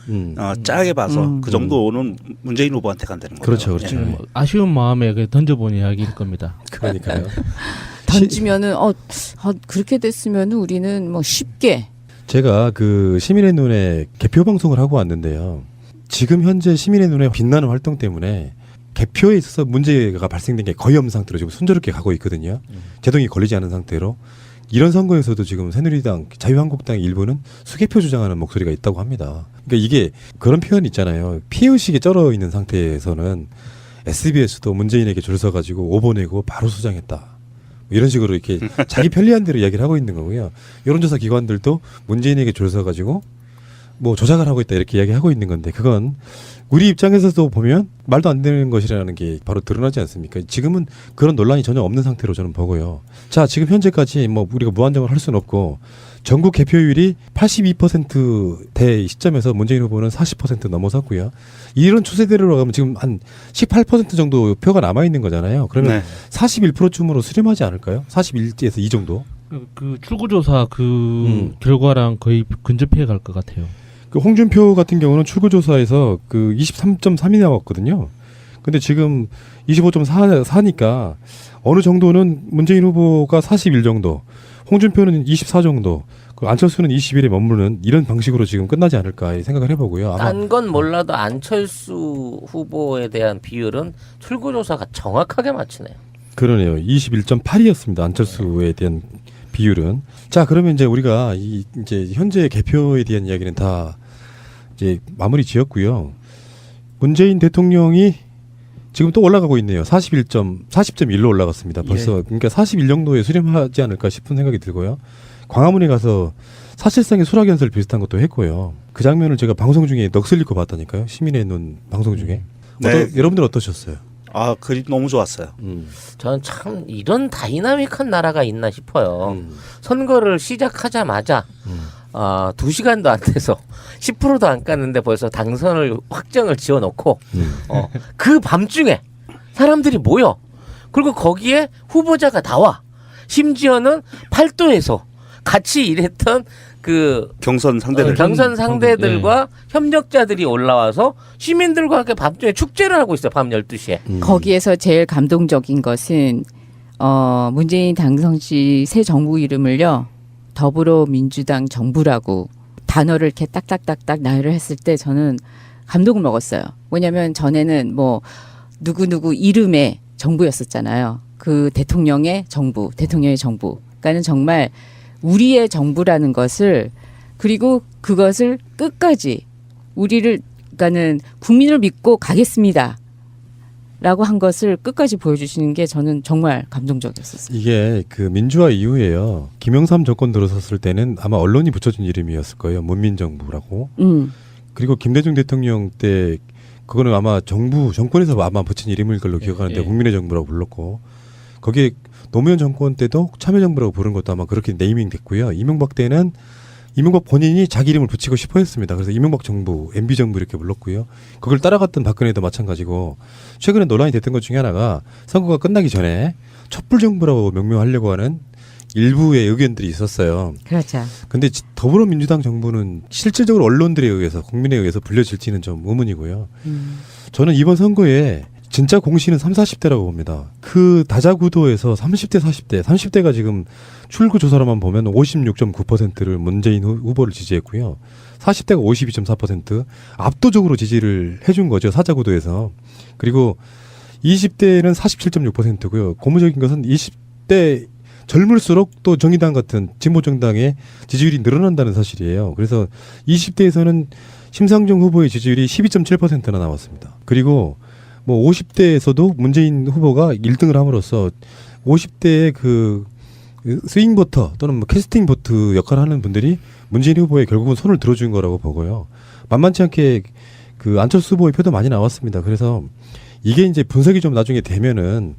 짜게 봐서 그 정도는 문재인 후보한테 간다는 거죠. 그렇죠, 그렇죠. 예. 아쉬운 마음에 그 던져본 이야기일 겁니다. 그러니까요. 던지면은 그렇게 됐으면 우리는 뭐 쉽게 제가 그 시민의 눈에 개표 방송을 하고 왔는데요. 지금 현재 시민의 눈에 빛나는 활동 때문에 개표에 있어서 문제가 발생된 게 거의 없는 상태로 지금 순조롭게 가고 있거든요. 제동이 걸리지 않은 상태로. 이런 선거에서도 지금 새누리당, 자유한국당 일부는 수개표 주장하는 목소리가 있다고 합니다. 그러니까 이게 그런 표현이 있잖아요. 피해의식에 쩔어 있는 상태에서는 SBS도 문재인에게 줄 서가지고 오보 내고 바로 수장했다. 이런 식으로 이렇게 자기 편리한 대로 이야기를 하고 있는 거고요. 여론조사 기관들도 문재인에게 줄 서가지고 뭐 조작을 하고 있다 이렇게 이야기하고 있는 건데 그건 우리 입장에서도 보면 말도 안 되는 것이라는 게 바로 드러나지 않습니까? 지금은 그런 논란이 전혀 없는 상태로 저는 보고요. 자, 지금 현재까지 뭐 우리가 무한정을 할 수는 없고 전국 개표율이 82%대 시점에서 문재인 후보는 40% 넘어섰고요. 이런 추세대로 가면 지금 한 18% 정도 표가 남아 있는 거잖아요. 그러면 네. 41%쯤으로 수렴하지 않을까요? 41에서 이 정도. 그 출구조사 결과랑 거의 근접해 갈 것 같아요. 그 홍준표 같은 경우는 출구조사에서 그 23.3이 나왔거든요. 근데 지금 25.4니까 어느 정도는 문재인 후보가 41 정도, 홍준표는 24 정도, 그 안철수는 21에 머무르는 이런 방식으로 지금 끝나지 않을까 생각을 해보고요. 아마 딴 건 몰라도 안철수 후보에 대한 비율은 출구조사가 정확하게 맞추네요. 그러네요. 21.8이었습니다. 안철수에 대한 비율은. 자, 그러면 이제 우리가 이제 현재 개표에 대한 이야기는 다 이제 마무리 지었고요. 문재인 대통령이 지금 또 올라가고 있네요. 40.1로 올라갔습니다. 벌써 그러니까 41 정도에 수렴하지 않을까 싶은 생각이 들고요. 광화문에 가서 사실상의 수락연설 비슷한 것도 했고요. 그 장면을 제가 방송 중에 넋을 잃고 봤다니까요. 시민의 눈 방송 중에. 네. 여러분들 어떠셨어요? 아, 그림 너무 좋았어요. 저는 참 이런 다이나믹한 나라가 있나 싶어요. 선거를 시작하자마자 2시간도 안 돼서 10%도 안 깠는데 벌써 당선을 확정을 지어놓고 그 밤중에 사람들이 모여. 그리고 거기에 후보자가 나와. 심지어는 팔도에서 같이 일했던 그 경선 상대들. 경선 상대들과 협력자들이 올라와서 시민들과 함께 밤중에 축제를 하고 있어요. 밤 12시에. 거기에서 제일 감동적인 것은 문재인 당선 시 새 정부 이름을요. 더불어민주당 정부라고 단어를 이렇게 딱딱딱딱 나열을 했을 때 저는 감동을 먹었어요. 왜냐하면 전에는 뭐 누구누구 이름의 정부였었잖아요. 그 대통령의 정부. 그러니까는 정말 우리의 정부라는 것을 그리고 그것을 끝까지 그러니까는 국민을 믿고 가겠습니다. 라고 한 것을 끝까지 보여주시는 게 저는 정말 감동적이었었어요. 이게 그 민주화 이후에요. 김영삼 정권 들어섰을 때는 아마 언론이 붙여준 이름이었을 거예요. 문민정부라고. 그리고 김대중 대통령 때 그거는 아마 정권에서 아마 붙인 이름일 걸로 기억하는데 국민의 정부라고 불렀고 거기에 노무현 정권 때도 참여정부라고 부른 것도 아마 그렇게 네이밍 됐고요. 이명박 때는 이명박 본인이 자기 이름을 붙이고 싶어 했습니다. 그래서 이명박 정부, MB 정부 이렇게 불렀고요. 그걸 따라갔던 박근혜도 마찬가지고 최근에 논란이 됐던 것 중에 하나가 선거가 끝나기 전에 촛불 정부라고 명명하려고 하는 일부의 의견들이 있었어요. 그렇죠. 근데 더불어민주당 정부는 실질적으로 언론들에 의해서 국민에 의해서 불려질지는 좀 의문이고요. 저는 이번 선거에 진짜 공신은 30, 40대라고 봅니다. 그 다자구도에서 30대, 40대, 30대가 지금 출구 조사로만 보면 56.9%를 문재인 후보를 지지했고요. 40대가 52.4% 압도적으로 지지를 해준 거죠. 사자구도에서. 그리고 20대는 47.6%고요. 고무적인 것은 20대 젊을수록 또 정의당 같은 진보정당의 지지율이 늘어난다는 사실이에요. 그래서 20대에서는 심상정 후보의 지지율이 12.7%나 나왔습니다. 그리고 뭐 50대에서도 문재인 후보가 1등을 함으로써 50대의 그 스윙 보터 또는 뭐 캐스팅 보트 역할을 하는 분들이 문재인 후보에 결국은 손을 들어준 거라고 보고요. 만만치 않게 그 안철수 후보의 표도 많이 나왔습니다. 그래서 이게 이제 분석이 좀 나중에 되면은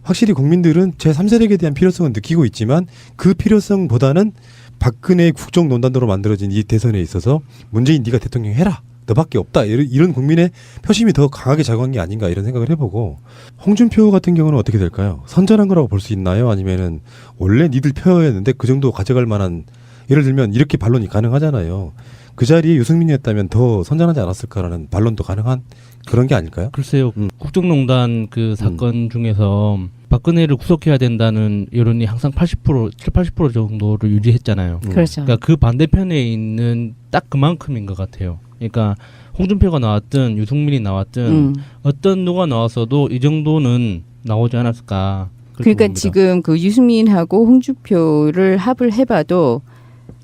확실히 국민들은 제3세력에 대한 필요성은 느끼고 있지만 그 필요성보다는 박근혜 국정농단으로 만들어진 이 대선에 있어서 문재인 네가 대통령 해라. 너밖에 없다. 이런 국민의 표심이 더 강하게 작용한 게 아닌가 이런 생각을 해보고 홍준표 같은 경우는 어떻게 될까요? 선전한 거라고 볼 수 있나요? 아니면은 원래 니들 표였는데 그 정도 가져갈 만한 예를 들면 이렇게 반론이 가능하잖아요. 그 자리에 유승민이었다면 더 선전하지 않았을까라는 반론도 가능한 그런 게 아닐까요? 글쎄요. 국정농단 그 사건 중에서 박근혜를 구속해야 된다는 여론이 항상 80% 정도를 유지했잖아요. 그렇죠. 그러니까 그 반대편에 있는 딱 그만큼인 것 같아요. 그러니까 홍준표가 나왔든 유승민이 나왔든 어떤 누가 나왔어도 이 정도는 나오지 않았을까. 그렇게 그러니까 봅니다. 지금 그 유승민하고 홍준표를 합을 해봐도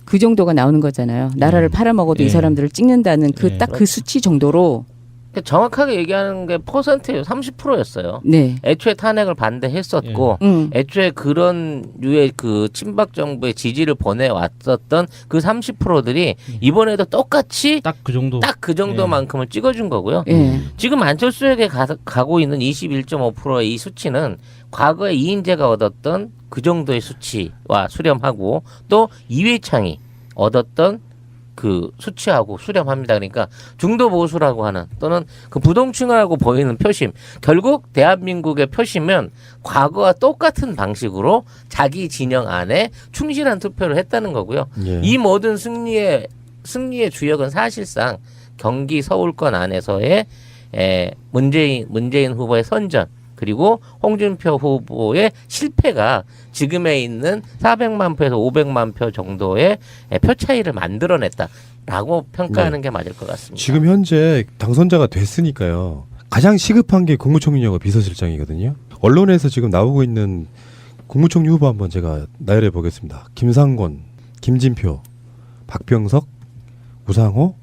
그 정도가 나오는 거잖아요. 나라를 팔아먹어도 이 예. 사람들을 찍는다는 그 예. 딱 그 수치 정도로. 정확하게 얘기하는 게 퍼센트예요. 30%였어요. 네. 애초에 탄핵을 반대했었고 애초에 그런 류의 그 친박 정부의 지지를 보내왔었던 그 30%들이 이번에도 똑같이 딱 그 정도. 딱 그 정도만큼을 찍어준 거고요. 예. 지금 안철수에게 가고 있는 21.5%의 이 수치는 과거에 이인재가 얻었던 그 정도의 수치와 수렴하고 또 이회창이 얻었던 그 수치하고 수렴합니다. 그러니까 중도 보수라고 하는 또는 그 부동층이라고 보이는 표심, 결국 대한민국의 표심은 과거와 똑같은 방식으로 자기 진영 안에 충실한 투표를 했다는 거고요. 예. 이 모든 승리의 주역은 사실상 경기 서울권 안에서의 문재인 후보의 선전 그리고 홍준표 후보의 실패가 지금에 있는 400만 표에서 500만 표 정도의 표 차이를 만들어냈다라고 평가하는 게 맞을 것 같습니다. 지금 현재 당선자가 됐으니까요. 가장 시급한 게 국무총리하고 비서실장이거든요. 언론에서 지금 나오고 있는 국무총리 후보 한번 제가 나열해 보겠습니다. 김상곤, 김진표, 박병석, 우상호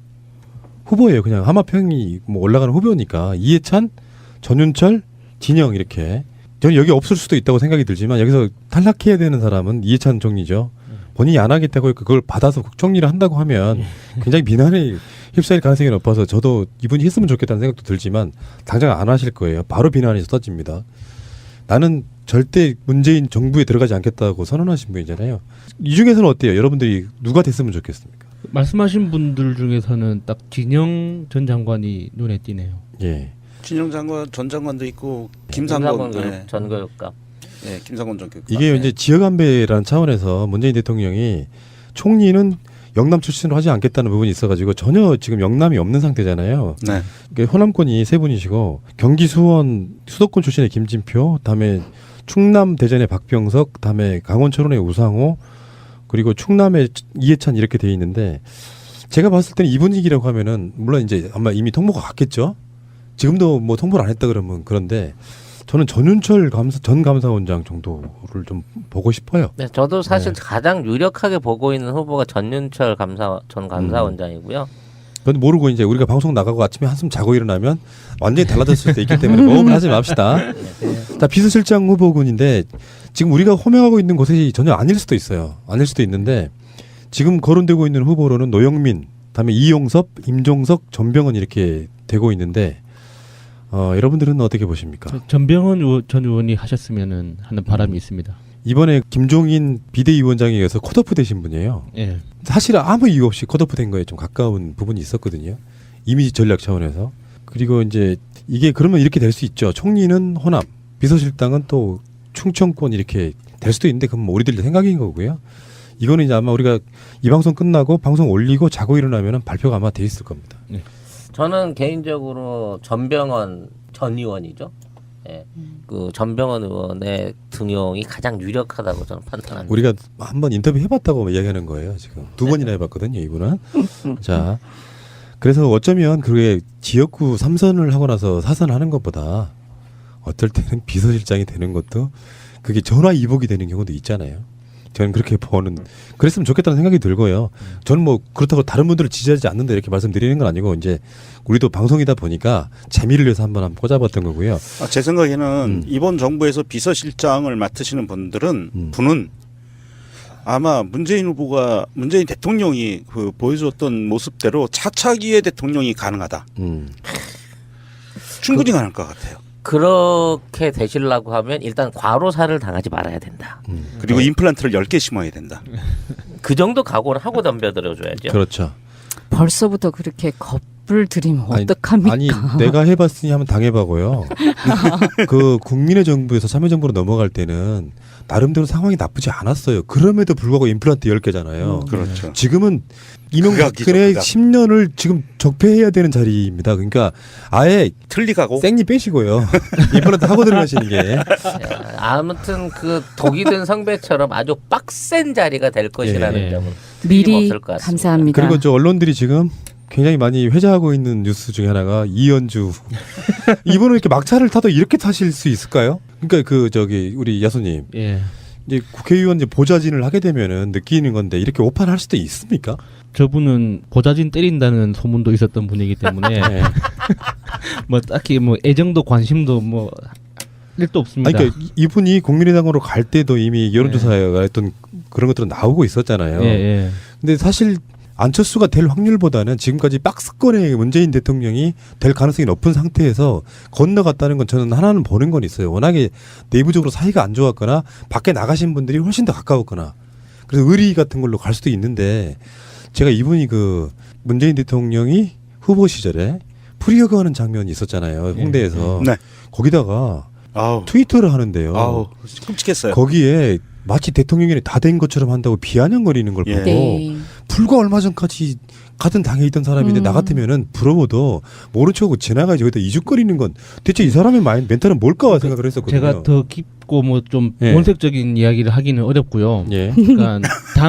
후보예요. 그냥 하마평이 뭐 올라가는 후보니까 이해찬, 전윤철, 진영 이렇게 저는 여기 없을 수도 있다고 생각이 들지만 여기서 탈락해야 되는 사람은 이해찬 총리죠. 본인이 안 하겠다고 했고 그걸 받아서 국정리를 한다고 하면 굉장히 비난에 휩싸일 가능성이 높아서 저도 이분이 했으면 좋겠다는 생각도 들지만 당장 안 하실 거예요. 바로 비난이 쏟아집니다. 나는 절대 문재인 정부에 들어가지 않겠다고 선언하신 분이잖아요. 이 중에서는 어때요? 여러분들이 누가 됐으면 좋겠습니까? 말씀하신 분들 중에서는 딱 진영 전 장관이 눈에 띄네요. 예. 진영 장관 전 장관도 있고 김상곤 전 교육감. 네, 김상곤 전 교육감. 이게 이제 지역 안배라는 차원에서 문재인 대통령이 총리는 영남 출신으로 하지 않겠다는 부분이 있어가지고 전혀 지금 영남이 없는 상태잖아요. 네. 그러니까 호남권이 세 분이시고 경기 수원 수도권 출신의 김진표, 다음에 충남 대전의 박병석, 다음에 강원 철원의 우상호, 그리고 충남의 이해찬 이렇게 돼 있는데 제가 봤을 때는 이 분위기라고 하면은 물론 이제 아마 이미 통보가 갔겠죠. 지금도 뭐 통보를 안 했다 그러면 그런데 저는 전윤철 전 감사원장 정도를 좀 보고 싶어요. 네, 저도 사실 가장 유력하게 보고 있는 후보가 전윤철 전 감사원장이고요. 그건 모르고 이제 우리가 방송 나가고 아침에 한숨 자고 일어나면 완전히 달라졌을 때 있기 때문에 모험을 하지 맙시다. 자, 비서실장 후보군인데 지금 우리가 호명하고 있는 곳이 전혀 아닐 수도 있어요. 아닐 수도 있는데 지금 거론되고 있는 후보로는 노영민, 다음에 이용섭, 임종석, 전병헌 이렇게 되고 있는데 여러분들은 어떻게 보십니까? 전병헌 전 의원이 하셨으면은 하는 바람이 있습니다. 이번에 김종인 비대위원장에 의해서 컷오프 되신 분이에요. 예. 사실 아무 이유 없이 컷오프 된 거에 좀 가까운 부분이 있었거든요. 이미지 전략 차원에서. 그리고 이제 이게 그러면 이렇게 될 수 있죠. 총리는 호남, 비서실장은 또 충청권 이렇게 될 수도 있는데 그건 뭐 우리들 생각인 거고요. 이거는 이제 아마 우리가 이 방송 끝나고 방송 올리고 자고 일어나면 발표가 아마 돼 있을 겁니다. 저는 개인적으로 전병헌 전 의원이죠. 예. 그 전병헌 의원의 등용이 가장 유력하다고 저는 판단합니다. 우리가 한번 인터뷰 해봤다고 이야기하는 거예요. 지금 두 번이나 해봤거든요. 이분은. 자, 그래서 어쩌면 그게 지역구 3선을 하고 나서 4선 하는 것보다 어떨 때는 비서실장이 되는 것도 그게 전화 이복이 되는 경우도 있잖아요. 저는 그렇게 보는 그랬으면 좋겠다는 생각이 들고요. 저는 뭐 그렇다고 다른 분들을 지지하지 않는다 이렇게 말씀드리는 건 아니고 이제 우리도 방송이다 보니까 재미를 위해서 한번 꽂아봤던 거고요. 제 생각에는 이번 정부에서 비서실장을 맡으시는 분은 아마 문재인 대통령이 그 보여줬던 모습대로 차차기의 대통령이 가능하다. 충분히 가능할 것 같아요. 그렇게 되시려고 하면 일단 과로사를 당하지 말아야 된다. 그리고 임플란트를 10개 심어야 된다. 그 정도 각오를 하고 덤벼들어줘야죠. 그렇죠. 벌써부터 그렇게 겁을 들이면 어떡합니까? 아니 내가 해봤으니 한번 당해봐고요. 그 국민의 정부에서 참여정부로 넘어갈 때는 나름대로 상황이 나쁘지 않았어요. 그럼에도 불구하고 임플란트 10개잖아요. 그렇죠. 지금은 이명박근혜 극악이죠, 극악. 10년을 지금 적폐해야 되는 자리입니다. 그러니까 아예 틀리가고 생리 빼시고요. 임플란트 하고 들어가시는 게. 아무튼 그 독이 든 성배처럼 아주 빡센 자리가 될 것이라는 예. 점은 미리 틀림없을 것 같습니다. 감사합니다. 그리고 저 언론들이 지금 굉장히 많이 회자하고 있는 뉴스 중에 하나가 이현주. 이분은 이렇게 막차를 타도 이렇게 타실 수 있을까요? 그러니까 그 저기 우리 야수님 예. 이제 국회의원 이제 보좌진을 하게 되면은 느끼는 건데 이렇게 오판할 수도 있습니까? 저분은 보좌진 때린다는 소문도 있었던 분이기 때문에 네. 뭐 딱히 뭐 애정도 관심도 뭐 일도 없습니다. 아니, 그러니까 이분이 국민의당으로 갈 때도 이미 여론조사가 했던 그런 것들은 나오고 있었잖아요. 예, 예. 근데 사실 안철수가 될 확률보다는 지금까지 박스권의 문재인 대통령이 될 가능성이 높은 상태에서 건너갔다는 건 저는 하나는 보는 건 있어요. 워낙에 내부적으로 사이가 안 좋았거나 밖에 나가신 분들이 훨씬 더 가까웠거나 그래서 의리 같은 걸로 갈 수도 있는데 제가 이분이 그 문재인 대통령이 후보 시절에 프리허그 하는 장면이 있었잖아요. 홍대에서. 네. 거기다가 아우 트위터를 하는데요. 끔찍했어요. 거기에 마치 대통령이 다 된 것처럼 한다고 비아냥거리는 걸 예. 보고 네. 불과 얼마 전까지 같은 당에 있던 사람인데 나 같으면은 부러워도 모른 척하고 지나가지 여기다 이죽거리는 건 대체 이 사람의 멘탈은 뭘까 생각을 했었거든요. 제가 더 깊고 뭐 좀 예. 원색적인 이야기를 하기는 어렵고요. 예. 그러니까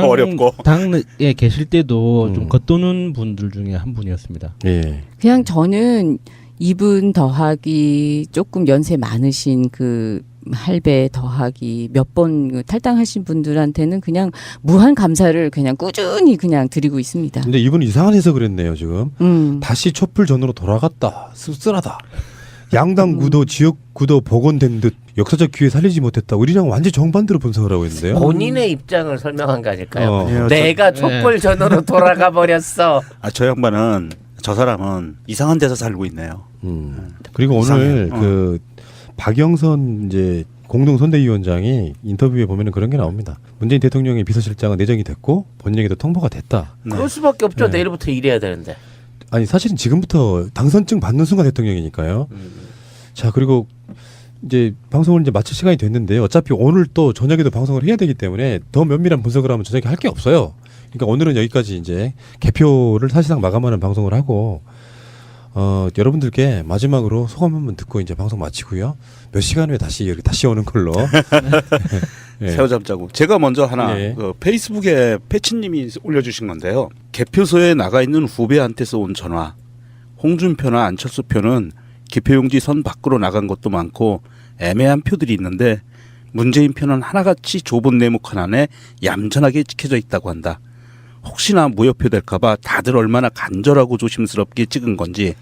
어렵고. 당에 계실 때도 좀 음. 겉도는 분들 중에 한 분이었습니다. 예. 그냥 저는 이분 더하기 조금 연세 많으신 그 할배 더하기 몇 번 탈당하신 분들한테는 그냥 무한 감사를 그냥 꾸준히 그냥 드리고 있습니다. 근데 이분은 이상한 해석을 했네요, 지금. 다시 촛불 전으로 돌아갔다. 씁쓸하다. 양당 구도, 지역 구도 복원된 듯 역사적 기회 살리지 못했다. 우리랑 완전 정반대로 분석을 하고 있는데요. 본인의 입장을 설명한 거 아닐까요? 어. 내가 촛불 전으로 돌아가 버렸어. 저 사람은 이상한 데서 살고 있네요. 그리고 오늘 이상해요. 그 박영선 이제 공동 선대위원장이 인터뷰에 보면은 그런 게 나옵니다. 문재인 대통령의 비서실장은 내정이 됐고 본인에게도 통보가 됐다. 그럴 수밖에 없죠. 네. 내일부터 일해야 되는데. 아니 사실은 지금부터 당선증 받는 순간 대통령이니까요. 자 그리고 이제 방송을 이제 마칠 시간이 됐는데 어차피 오늘 또 저녁에도 방송을 해야 되기 때문에 더 면밀한 분석을 하면 저녁에 할 게 없어요. 그러니까 오늘은 여기까지 이제 개표를 사실상 마감하는 방송을 하고 여러분들께 마지막으로 소감 한번 듣고 이제 방송 마치고요. 몇 시간 후에 다시 오는 걸로. 예. 새우잠자국. 제가 먼저 하나 예. 그 페이스북에 패치님이 올려주신 건데요. 개표소에 나가 있는 후배한테서 온 전화. 홍준표나 안철수 표는 기표용지 선 밖으로 나간 것도 많고 애매한 표들이 있는데 문재인 표는 하나같이 좁은 네모칸 안에 얌전하게 찍혀져 있다고 한다. 혹시나 무효표 될까봐 다들 얼마나 간절하고 조심스럽게 찍은 건지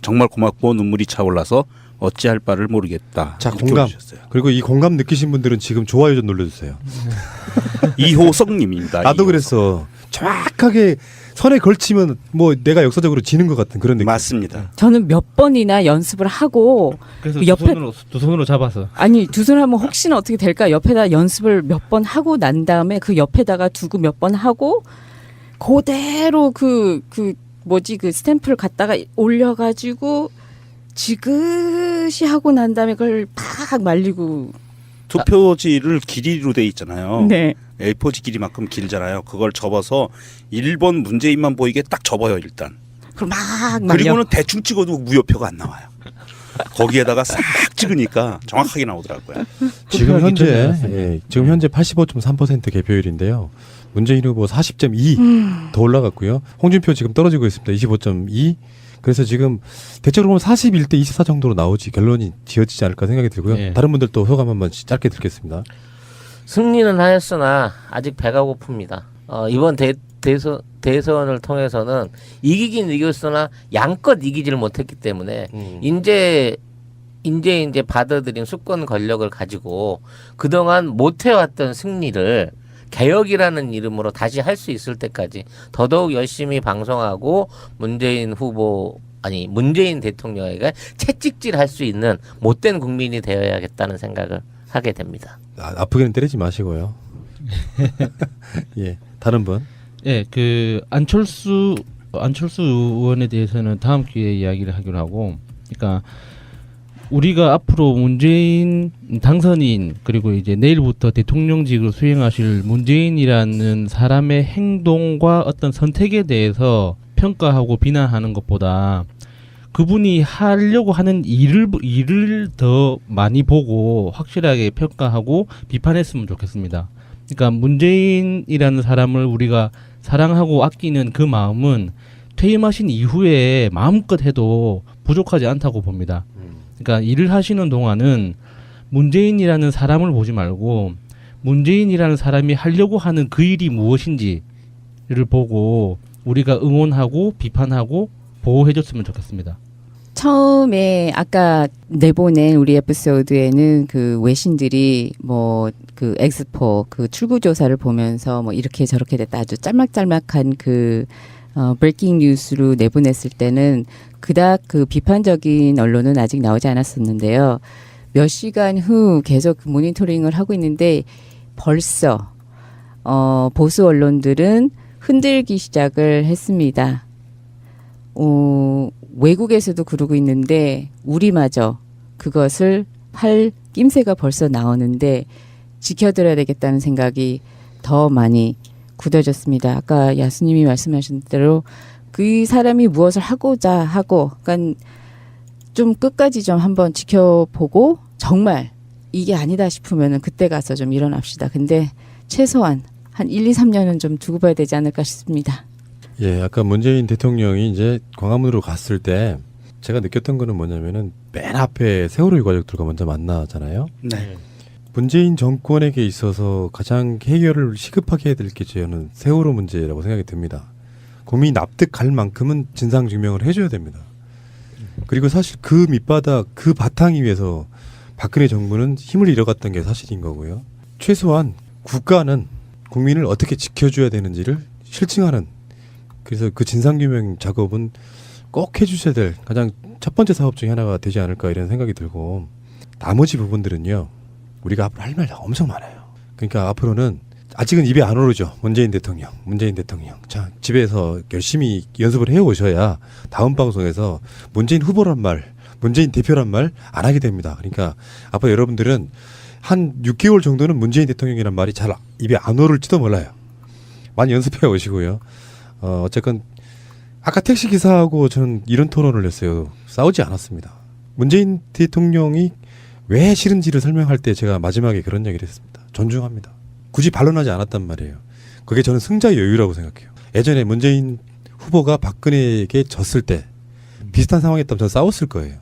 정말 고맙고 눈물이 차올라서 어찌할 바를 모르겠다. 자 이렇게 공감. 올려주셨어요. 그리고 이 공감 느끼신 분들은 지금 좋아요 좀 눌러주세요. 이호성님입니다. 나도 이호성. 그랬어. 정확하게 선에 걸치면 뭐 내가 역사적으로 지는 것 같은 그런 느낌. 맞습니다. 저는 몇 번이나 연습을 하고 그래서 그 옆에 두 손으로 잡아서 아니 두 손 하면 혹시나 어떻게 될까 옆에다 연습을 몇 번 하고 난 다음에 그 옆에다가 두고 몇 번 하고 그대로 그 스탬프를 갖다가 올려가지고 지그시 하고 난 다음에 그걸 팍 말리고 투표지를 길이로 돼 있잖아요. 네. A4지 길이만큼 길잖아요. 그걸 접어서 1번 문재인만 보이게 딱 접어요 일단. 그걸 막 말려. 그리고는 대충 찍어도 무효표가 안 나와요. 거기에다가 싹 찍으니까 정확하게 나오더라고요. 지금 투표하기 전에 현재 나왔습니다. 지금 현재 85.3% 개표율인데요. 문재인 후보 40.2 더 올라갔고요. 홍준표 지금 떨어지고 있습니다. 25.2. 그래서 지금 대체로 보면 41대 24 정도로 나오지 결론이 지어지지 않을까 생각이 들고요. 네. 다른 분들 또 소감 한번 짧게 듣겠습니다. 승리는 하였으나 아직 배가 고픕니다. 이번 대선을 통해서는 이기긴 이겼으나 양껏 이기지를 못했기 때문에 이제 받아들인 수권 권력을 가지고 그동안 못해왔던 승리를 개혁이라는 이름으로 다시 할 수 있을 때까지 더더욱 열심히 방송하고 문재인 대통령에게 채찍질할 수 있는 못된 국민이 되어야겠다는 생각을 하게 됩니다. 아프게는 때리지 마시고요. 예, 다른 분. 예, 그 안철수 의원에 대해서는 다음 기회에 이야기를 하기로 하고, 그러니까 우리가 앞으로 문재인 당선인 그리고 이제 내일부터 대통령직을 수행하실 문재인이라는 사람의 행동과 어떤 선택에 대해서 평가하고 비난하는 것보다 그분이 하려고 하는 일을 더 많이 보고 확실하게 평가하고 비판했으면 좋겠습니다. 그러니까 문재인이라는 사람을 우리가 사랑하고 아끼는 그 마음은 퇴임하신 이후에 마음껏 해도 부족하지 않다고 봅니다. 그러니까 일을 하시는 동안은 문재인이라는 사람을 보지 말고 문재인이라는 사람이 하려고 하는 그 일이 무엇인지를 보고 우리가 응원하고 비판하고 보호해줬으면 좋겠습니다. 처음에 아까 내보낸 우리 에피소드에는 그 외신들이 뭐 그 엑스포 그 출구 조사를 보면서 뭐 이렇게 저렇게 됐다 아주 짤막짤막한 그 브레이킹 뉴스로 내보냈을 때는 그닥 그 비판적인 언론은 아직 나오지 않았었는데요. 몇 시간 후 계속 그 모니터링을 하고 있는데 벌써 보수 언론들은 흔들기 시작을 했습니다. 외국에서도 그러고 있는데 우리마저 그것을 할 낌새가 벌써 나오는데 지켜드려야 되겠다는 생각이 더 많이 굳어졌습니다. 아까 야수님이 말씀하신 대로 그 사람이 무엇을 하고자 하고 그러니까 좀 끝까지 좀 한번 지켜보고 정말 이게 아니다 싶으면은 그때 가서 좀 일어납시다. 근데 최소한 한 1, 2, 3년은 좀 두고 봐야 되지 않을까 싶습니다. 예, 아까 문재인 대통령이 이제 광화문으로 갔을 때 제가 느꼈던 거는 뭐냐면은 맨 앞에 세월호 유가족들과 먼저 만나잖아요. 네. 문재인 정권에게 있어서 가장 해결을 시급하게 해야 될 게 저는 세월호 문제라고 생각이 듭니다. 국민이 납득할 만큼은 진상 규명을 해줘야 됩니다. 그리고 사실 그 밑바닥, 그 바탕 위에서 박근혜 정부는 힘을 잃어갔던 게 사실인 거고요. 최소한 국가는 국민을 어떻게 지켜줘야 되는지를 실증하는 그래서 그 진상 규명 작업은 꼭 해주셔야 될 가장 첫 번째 사업 중에 하나가 되지 않을까 이런 생각이 들고 나머지 부분들은요. 우리가 앞으로 할 말이 엄청 많아요. 그러니까 앞으로는 아직은 입에 안 오르죠. 문재인 대통령. 자, 집에서 열심히 연습을 해오셔야 다음 방송에서 문재인 후보란 말, 문재인 대표란 말 안 하게 됩니다. 그러니까 앞으로 여러분들은 한 6개월 정도는 문재인 대통령이란 말이 잘 입에 안 오를지도 몰라요. 많이 연습해 오시고요. 어쨌건 아까 택시 기사하고 저는 이런 토론을 했어요. 싸우지 않았습니다. 문재인 대통령이 왜 싫은지를 설명할 때 제가 마지막에 그런 얘기를 했습니다. 존중합니다. 굳이 반론하지 않았단 말이에요. 그게 저는 승자의 여유라고 생각해요. 예전에 문재인 후보가 박근혜에게 졌을 때 비슷한 상황이었다면 저는 싸웠을 거예요.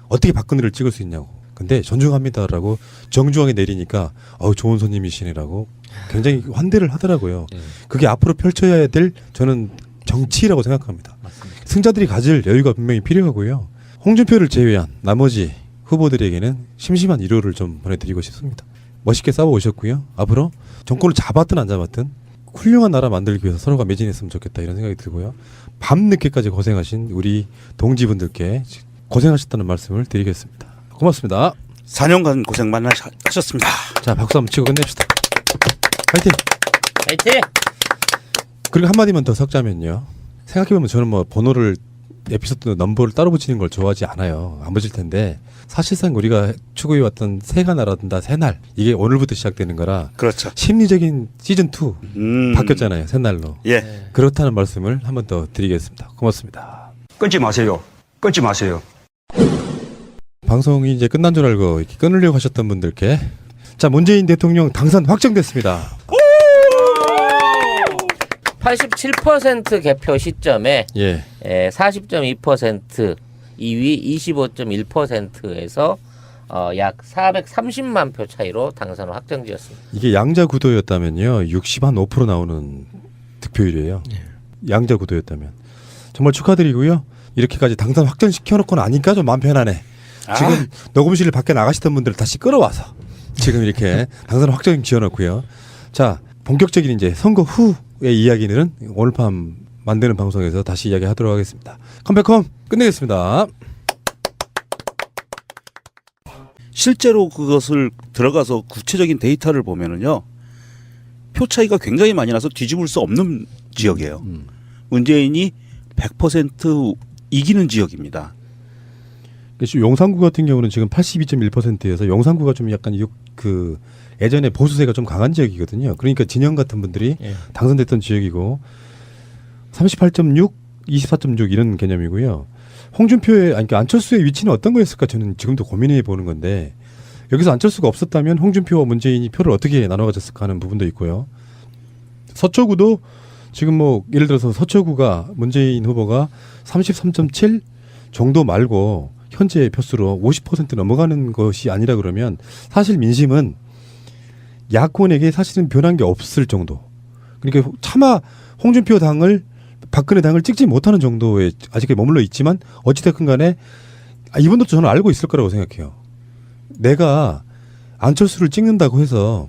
어떻게 박근혜를 찍을 수 있냐고. 근데 존중합니다라고 정중하게 내리니까 좋은 손님이시네라고 굉장히 환대를 하더라고요. 그게 앞으로 펼쳐야 될 저는 정치라고 생각합니다. 맞습니다. 승자들이 가질 여유가 분명히 필요하고요. 홍준표를 제외한 나머지 후보들에게는 심심한 위로를 좀 보내드리고 싶습니다. 멋있게 싸워오셨고요. 앞으로 정권을 잡았든 안 잡았든 훌륭한 나라 만들기 위해서 서로가 매진했으면 좋겠다 이런 생각이 들고요. 밤늦게까지 고생하신 우리 동지분들께 고생하셨다는 말씀을 드리겠습니다. 고맙습니다. 4년간 고생 많이 하셨습니다. 자, 박수 한번 치고 끝냅시다. 화이팅! 화이팅! 그리고 한마디만 더 섞자면요. 생각해보면 저는 뭐 번호를 에피소드 넘버를 따로 붙이는 걸 좋아하지 않아요. 안 붙일 텐데 사실상 우리가 추구해왔던 새가 날아든다 새날 이게 오늘부터 시작되는 거라 그렇죠. 심리적인 시즌2 바뀌었잖아요. 새날로. 예. 그렇다는 말씀을 한 번 더 드리겠습니다. 고맙습니다. 끊지 마세요. 끊지 마세요. 방송이 이제 끝난 줄 알고 이렇게 끊으려고 하셨던 분들께 자, 문재인 대통령 당선 확정됐습니다. 87% 개표 시점에 예. 40.2% 2위 25.1%에서 약 430만 표 차이로 당선을 확정지었습니다. 이게 양자 구도였다면요 60한5% 나오는 득표율이에요. 양자 구도였다면 정말 축하드리고요. 이렇게까지 당선 확정시켜놓고 나니까 좀 마음 편하네. 지금 녹음실 밖에 나가시던 분들 다시 끌어와서 지금 이렇게 당선 확정 지어놓고요. 자 본격적인 이제 선거 후의 이야기는 오늘 밤 만드는 방송에서 다시 이야기하도록 하겠습니다. 컴백홈 끝내겠습니다. 실제로 그것을 들어가서 구체적인 데이터를 보면은요. 표 차이가 굉장히 많이 나서 뒤집을 수 없는 지역이에요. 문재인이 100% 이기는 지역입니다. 용산구 같은 경우는 지금 82.1%에서 용산구가 좀 약간 그 예전에 보수세가 좀 강한 지역이거든요. 그러니까 진영 같은 분들이 당선됐던 지역이고 38.6, 24.6 이런 개념이고요. 홍준표의 아니 그러니까 안철수의 위치는 어떤 거였을까 저는 지금도 고민해 보는 건데 여기서 안철수가 없었다면 홍준표와 문재인이 표를 어떻게 나눠 가졌을까 하는 부분도 있고요. 서초구도 지금 뭐 예를 들어서 서초구가 문재인 후보가 33.7 정도 말고 현재 표수로 50% 넘어가는 것이 아니라 그러면 사실 민심은 야권에게 사실은 변한 게 없을 정도. 그러니까 차마 홍준표 당을 박근혜 당을 찍지 못하는 정도에 아직 머물러 있지만 어찌됐든 간에 이분들도 저는 알고 있을 거라고 생각해요. 내가 안철수를 찍는다고 해서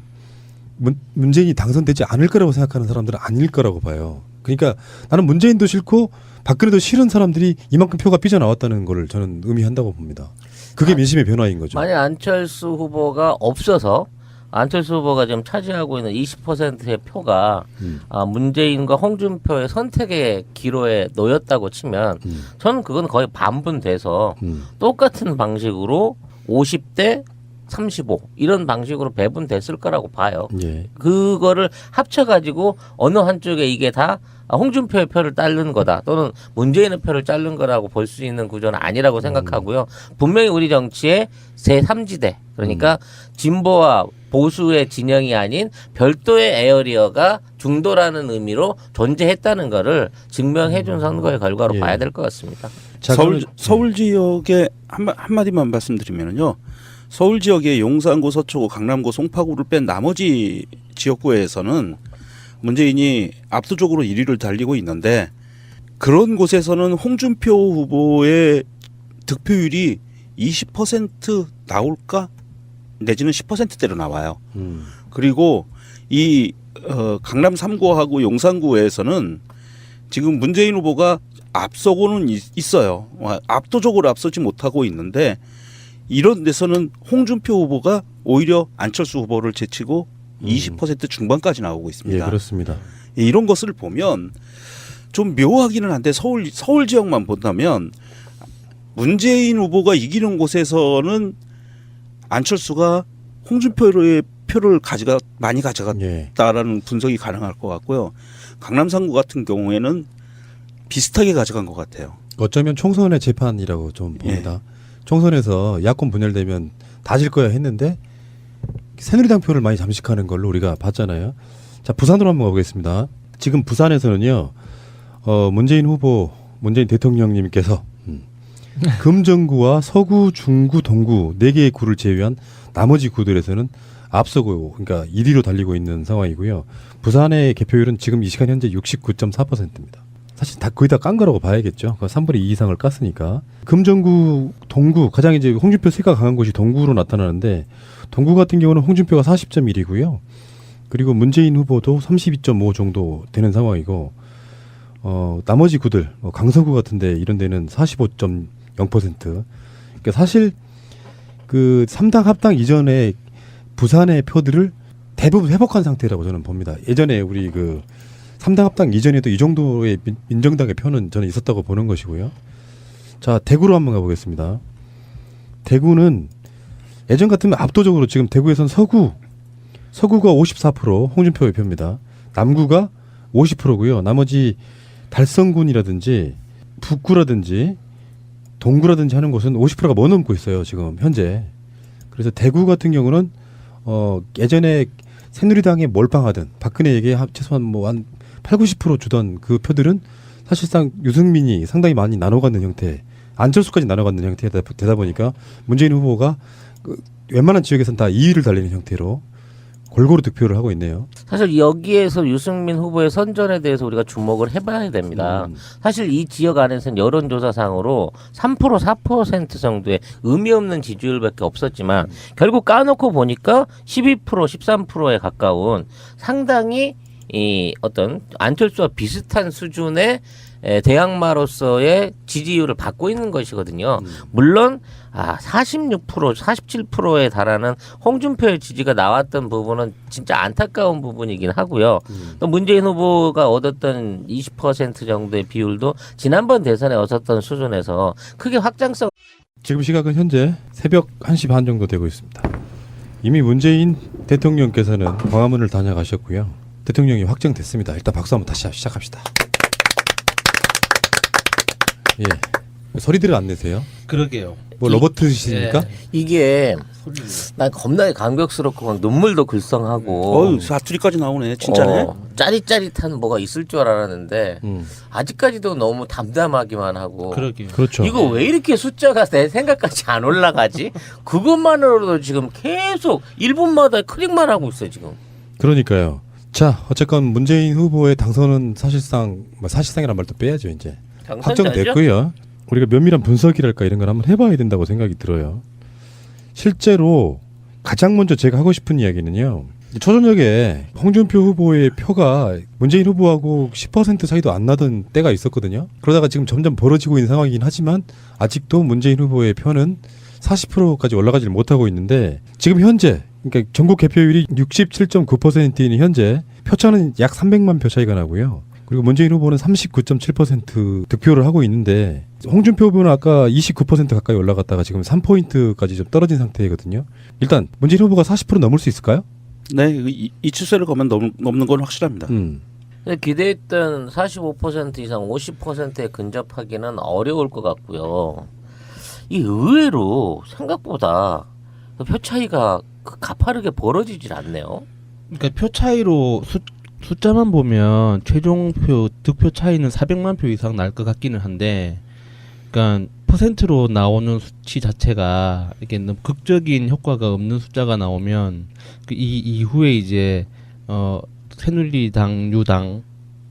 문재인이 당선되지 않을 거라고 생각하는 사람들은 아닐 거라고 봐요. 그러니까 나는 문재인도 싫고 박근혜도 싫은 사람들이 이만큼 표가 삐져나왔다는 걸 저는 의미한다고 봅니다. 그게 민심의 변화인 거죠. 만약 안철수 후보가 없어서 안철수 후보가 지금 차지하고 있는 20%의 표가 문재인과 홍준표의 선택의 기로에 놓였다고 치면 저는 그건 거의 반분돼서 똑같은 방식으로 50대 35 이런 방식으로 배분됐을 거라고 봐요. 예. 그거를 합쳐가지고 어느 한쪽에 이게 다 홍준표의 표를 따른 거다 또는 문재인의 표를 자른 거라고 볼 수 있는 구조는 아니라고 생각하고요. 분명히 우리 정치의 제3지대 그러니까 진보와 보수의 진영이 아닌 별도의 에어리어가 중도라는 의미로 존재했다는 거를 증명해 준 선거의 결과로 예. 봐야 될 것 같습니다. 자, 서울 지역에 한마디만 말씀드리면요. 서울 지역의 용산구, 서초구, 강남구, 송파구를 뺀 나머지 지역구에서는 문재인이 압도적으로 1위를 달리고 있는데 그런 곳에서는 홍준표 후보의 득표율이 20% 나올까 내지는 10%대로 나와요. 그리고 이 강남 3구하고 용산구에서는 지금 문재인 후보가 앞서고는 있어요. 압도적으로 앞서지 못하고 있는데 이런 데서는 홍준표 후보가 오히려 안철수 후보를 제치고 20% 중반까지 나오고 있습니다. 예, 그렇습니다. 이런 것을 보면 좀 묘하기는 한데 서울 지역만 본다면 문재인 후보가 이기는 곳에서는 안철수가 홍준표의 표를 많이 가져갔다라는 예. 분석이 가능할 것 같고요. 강남 3구 같은 경우에는 비슷하게 가져간 것 같아요. 어쩌면 총선의 재판이라고 좀 봅니다. 총선에서 야권 분열되면 다 질 거야 했는데 새누리당 표를 많이 잠식하는 걸로 우리가 봤잖아요. 자, 부산으로 한번 가보겠습니다. 지금 부산에서는요, 문재인 후보, 문재인 대통령님께서 금정구와 서구, 중구, 동구 4개의 구를 제외한 나머지 구들에서는 앞서고, 그러니까 1위로 달리고 있는 상황이고요. 부산의 개표율은 지금 이 시간 현재 69.4%입니다. 사실 다 거의 다 깐 거라고 봐야겠죠. 3분의 2 이상을 깠으니까. 금정구, 동구 가장 이제 홍준표 세가 강한 곳이 동구로 나타나는데 동구 같은 경우는 홍준표가 40.1이고요. 그리고 문재인 후보도 32.5 정도 되는 상황이고 나머지 구들 강서구 같은데 이런 데는 45.0%. 그러니까 사실 그 3당 합당 이전에 부산의 표들을 대부분 회복한 상태라고 저는 봅니다. 예전에 우리 그 3당 합당 이전에도 이 정도의 민정당의 표는 저는 있었다고 보는 것이고요. 자, 대구로 한번 가보겠습니다. 대구는 예전 같으면 압도적으로 지금 대구에선 서구가 54% 홍준표의 표입니다. 남구가 50%고요. 나머지 달성군이라든지 북구라든지 동구라든지 하는 곳은 50%가 못 넘고 있어요. 지금 현재. 그래서 대구 같은 경우는 예전에 새누리당에 몰빵하던 박근혜에게 최소한 뭐 한 80-90% 주던 그 표들은 사실상 유승민이 상당히 많이 나눠갖는 형태, 안철수까지 나눠갖는 형태가 되다 보니까 문재인 후보가 웬만한 지역에서는 다 2위를 달리는 형태로 골고루 득표를 하고 있네요. 사실 여기에서 유승민 후보의 선전에 대해서 우리가 주목을 해봐야 됩니다. 사실 이 지역 안에서는 여론조사상으로 3% 4% 정도의 의미 없는 지지율밖에 없었지만 결국 까놓고 보니까 12% 13%에 가까운 상당히 이 어떤 안철수와 비슷한 수준의 대항마로서의 지지율을 받고 있는 것이거든요. 물론 46% 47%에 달하는 홍준표의 지지가 나왔던 부분은 진짜 안타까운 부분이긴 하고요. 또 문재인 후보가 얻었던 20% 정도의 비율도 지난번 대선에 얻었던 수준에서 크게 확장성. 지금 시각은 현재 새벽 1시 반 정도 되고 있습니다. 이미 문재인 대통령께서는 광화문을 다녀가셨고요. 대통령이 확정됐습니다. 일단 박수 한번 다시 시작합시다. 예, 소리들을 안 내세요? 그러게요. 뭐 로버트이십니까? 이게 난 겁나게 감격스럽고 막 눈물도 글썽하고 사투리까지 나오네. 진짜네. 짜릿짜릿한 뭐가 있을 줄 알았는데 아직까지도 너무 담담하기만 하고 그러게요. 그렇죠. 이거 왜 이렇게 숫자가 내 생각까지 안 올라가지? 그것만으로도 지금 계속 1분마다 클릭만 하고 있어요 지금. 그러니까요. 자, 어쨌건 문재인 후보의 당선은 사실상 사실상이란 말도 빼야죠 이제. 당선자죠? 확정됐고요. 우리가 면밀한 분석이랄까 이런 걸 한번 해봐야 된다고 생각이 들어요. 실제로 가장 먼저 제가 하고 싶은 이야기는요. 초저녁에 홍준표 후보의 표가 문재인 후보하고 10% 차이도 안 나던 때가 있었거든요. 그러다가 지금 점점 벌어지고 있는 상황이긴 하지만 아직도 문재인 후보의 표는 40%까지 올라가지 못하고 있는데 지금 현재 그러니까 전국 개표율이 67.9%인 현재 표차는 약 300만 표 차이가 나고요. 그리고 문재인 후보는 39.7% 득표를 하고 있는데 홍준표 후보는 아까 29% 가까이 올라갔다가 지금 3포인트까지 좀 떨어진 상태거든요. 일단 문재인 후보가 40% 넘을 수 있을까요? 네, 이 추세를 가면 넘는 건 확실합니다. 근데 기대했던 45% 이상 50%에 근접하기는 어려울 것 같고요. 이 의외로 생각보다 표 차이가 가파르게 벌어지질 않네요. 그러니까 표 차이로 숫자만 보면 최종 득표 차이는 400만 표 이상 날 것 같기는 한데, 그러니까 퍼센트로 나오는 수치 자체가 이게 너무 극적인 효과가 없는 숫자가 나오면 이 이후에 이제 새누리당, 유당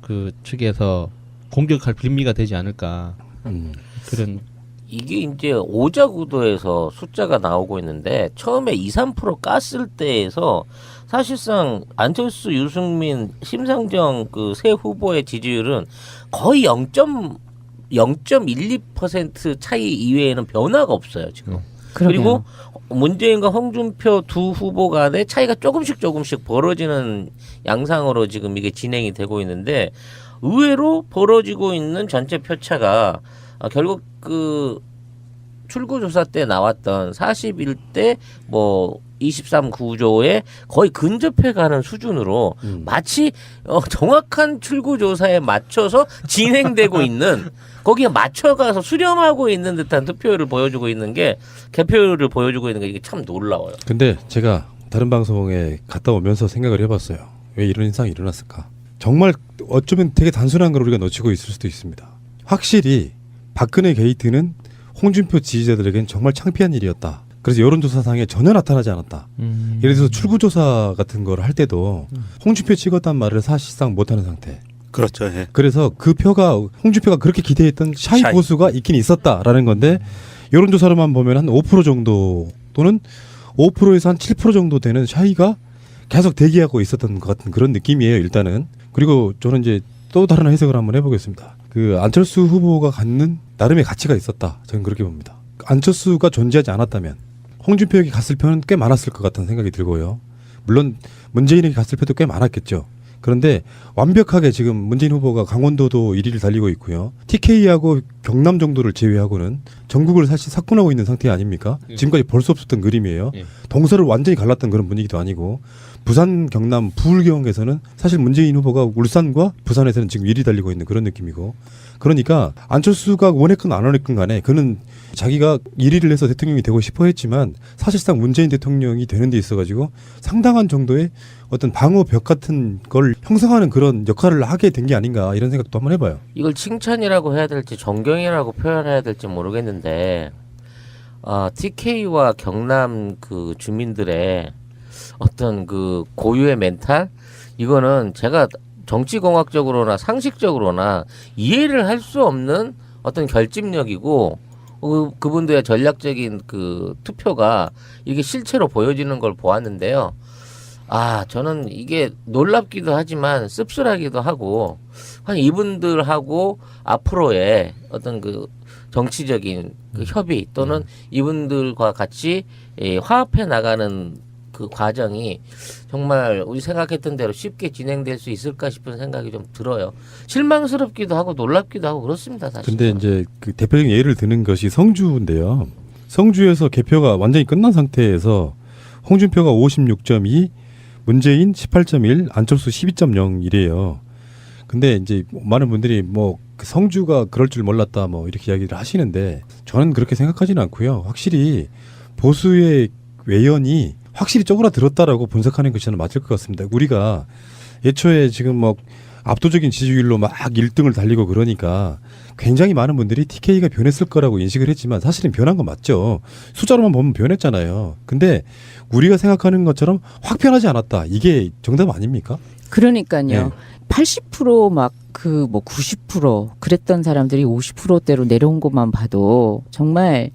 그 측에서 공격할 빌미가 되지 않을까 그런. 이게 이제 오자구도에서 숫자가 나오고 있는데 처음에 2, 3% 깠을 때에서 사실상 안철수, 유승민, 심상정 그 세 후보의 지지율은 거의 0.12% 차이 이외에는 변화가 없어요 지금. 그리고 문재인과 홍준표 두 후보 간의 차이가 조금씩 벌어지는 양상으로 지금 이게 진행이 되고 있는데 의외로 벌어지고 있는 전체 표차가 결국 그 출구조사 때 나왔던 41대 뭐 23 구조에 거의 근접해가는 수준으로 마치 정확한 출구조사에 맞춰서 진행되고 있는 거기에 맞춰가서 수렴하고 있는 듯한 투표율을 보여주고 있는 게 개표율을 보여주고 있는 게 이게 참 놀라워요. 근데 제가 다른 방송에 갔다 오면서 생각을 해봤어요. 왜 이런 현상이 일어났을까? 정말 어쩌면 되게 단순한 걸 우리가 놓치고 있을 수도 있습니다. 확실히 박근혜 게이트는 홍준표 지지자들에겐 정말 창피한 일이었다. 그래서 여론조사상에 전혀 나타나지 않았다. 예를 들어서 출구조사 같은 걸 할 때도 홍준표 찍었단 말을 사실상 못하는 상태. 그렇죠. 예. 그래서 그 표가 홍준표가 그렇게 기대했던 샤이 보수가 있긴 있었다라는 건데 여론조사로만 보면 한 5% 정도 또는 5%에서 한 7% 정도 되는 샤이가 계속 대기하고 있었던 것 같은 그런 느낌이에요. 일단은. 그리고 저는 이제 또 다른 해석을 한번 해보겠습니다. 그 안철수 후보가 갖는 나름의 가치가 있었다. 저는 그렇게 봅니다. 안철수가 존재하지 않았다면 홍준표에게 갔을 표는 꽤 많았을 것 같다는 생각이 들고요. 물론 문재인에게 갔을 표도 꽤 많았겠죠. 그런데 완벽하게 지금 문재인 후보가 강원도도 1위를 달리고 있고요. TK하고 경남 정도를 제외하고는 전국을 사실 삭군하고 있는 상태 아닙니까? 지금까지 볼 수 없었던 그림이에요. 동서를 완전히 갈랐던 그런 분위기도 아니고 부산, 경남, 부울경에서는 사실 문재인 후보가 울산과 부산에서는 지금 1위 달리고 있는 그런 느낌이고 그러니까 안철수가 원했건 안 원했건 간에 그는 자기가 1위를 해서 대통령이 되고 싶어 했지만 사실상 문재인 대통령이 되는 데 있어가지고 상당한 정도의 어떤 방어벽 같은 걸 형성하는 그런 역할을 하게 된 게 아닌가 이런 생각도 한번 해봐요. 이걸 칭찬이라고 해야 될지 존경이라고 표현해야 될지 모르겠는데 TK와 경남 그 주민들의 어떤 그 고유의 멘탈 이거는 제가 정치공학적으로나 상식적으로나 이해를 할 수 없는 어떤 결집력이고 그분들의 전략적인 그 투표가 이게 실체로 보여지는 걸 보았는데요. 저는 이게 놀랍기도 하지만 씁쓸하기도 하고 이분들하고 앞으로의 어떤 그 정치적인 그 협의 또는 이분들과 같이 화합해 나가는 그 과정이 정말 우리 생각했던 대로 쉽게 진행될 수 있을까 싶은 생각이 좀 들어요. 실망스럽기도 하고 놀랍기도 하고 그렇습니다, 사실. 근데 이제 그 대표적인 예를 드는 것이 성주인데요. 성주에서 개표가 완전히 끝난 상태에서 홍준표가 56.2, 문재인 18.1, 안철수 12.0 이래요. 근데 이제 많은 분들이 뭐 성주가 그럴 줄 몰랐다 뭐 이렇게 이야기를 하시는데 저는 그렇게 생각하지는 않고요. 확실히 보수의 외연이 확실히 쪼그라들었다라고 분석하는 것이 저는 맞을 것 같습니다. 우리가 예초에 지금 뭐 압도적인 지지율로 막 1등을 달리고 그러니까 굉장히 많은 분들이 TK가 변했을 거라고 인식을 했지만 사실은 변한 건 맞죠. 숫자로만 보면 변했잖아요. 근데 우리가 생각하는 것처럼 확 변하지 않았다. 이게 정답 아닙니까? 그러니까요. 네. 80% 그 뭐 90% 그랬던 사람들이 50%대로 내려온 것만 봐도 정말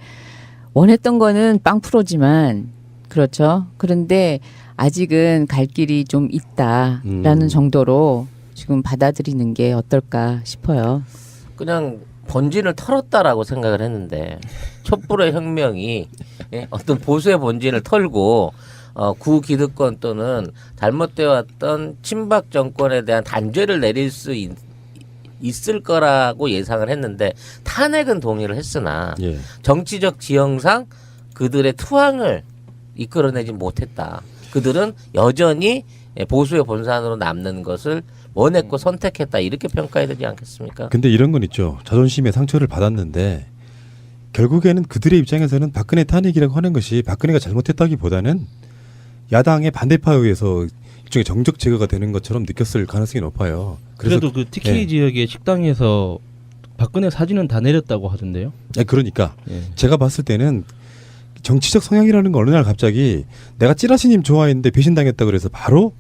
원했던 거는 빵 프로지만 그렇죠. 그런데 아직은 갈 길이 좀 있다라는 정도로 지금 받아들이는 게 어떨까 싶어요. 그냥 본진을 털었다라고 생각을 했는데 촛불의 혁명이 어떤 보수의 본진을 털고 구기득권 또는 잘못되어 왔던 친박 정권에 대한 단죄를 내릴 수 있을 거라고 예상을 했는데 탄핵은 동의를 했으나 예. 정치적 지형상 그들의 투항을 이끌어내지 못했다. 그들은 여전히 보수의 본산으로 남는 것을 원했고 선택했다. 이렇게 평가해야 되지 않겠습니까? 근데 이런 건 있죠. 자존심의 상처를 받았는데 결국에는 그들의 입장에서는 박근혜 탄핵이라고 하는 것이 박근혜가 잘못했다기보다는 야당의 반대파에 의해서 일종의 정적 제거가 되는 것처럼 느꼈을 가능성이 높아요. 그래도 그 TK 예. 지역의 식당에서 박근혜 사진은 다 내렸다고 하던데요. 그러니까 예. 제가 봤을 때는 정치적 성향이라는 건 어느 날 갑자기 내가 찌라시님 좋아했는데 배신당했다 그래서 바로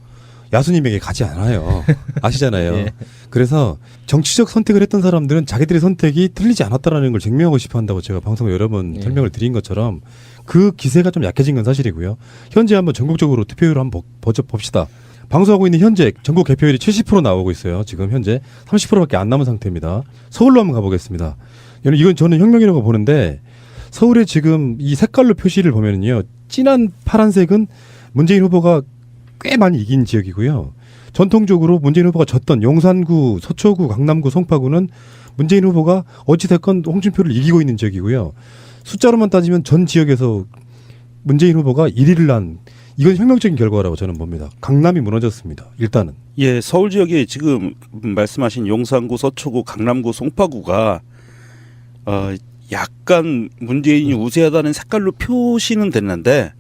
야수님에게 가지 않아요. 아시잖아요. 예. 그래서 정치적 선택을 했던 사람들은 자기들의 선택이 틀리지 않았다라는 걸 증명하고 싶어 한다고 제가 방송에 여러 번 예. 설명을 드린 것처럼 그 기세가 좀 약해진 건 사실이고요. 현재 한번 전국적으로 투표율을 한번 봅시다. 방송하고 있는 현재 전국 개표율이 70% 나오고 있어요. 지금 현재 30%밖에 안 남은 상태입니다. 서울로 한번 가보겠습니다. 이건 저는 혁명이라고 보는데 서울의 지금 이 색깔로 표시를 보면은요. 진한 파란색은 문재인 후보가 꽤 많이 이긴 지역이고요. 전통적으로 문재인 후보가 졌던 용산구, 서초구, 강남구, 송파구는 문재인 후보가 어찌됐건 홍준표를 이기고 있는 지역이고요. 숫자로만 따지면 전 지역에서 문재인 후보가 1위를 한 이건 혁명적인 결과라고 저는 봅니다. 강남이 무너졌습니다. 일단은. 예, 서울 지역에 지금 말씀하신 용산구, 서초구, 강남구, 송파구가 약간 문재인이 우세하다는 색깔로 표시는 됐는데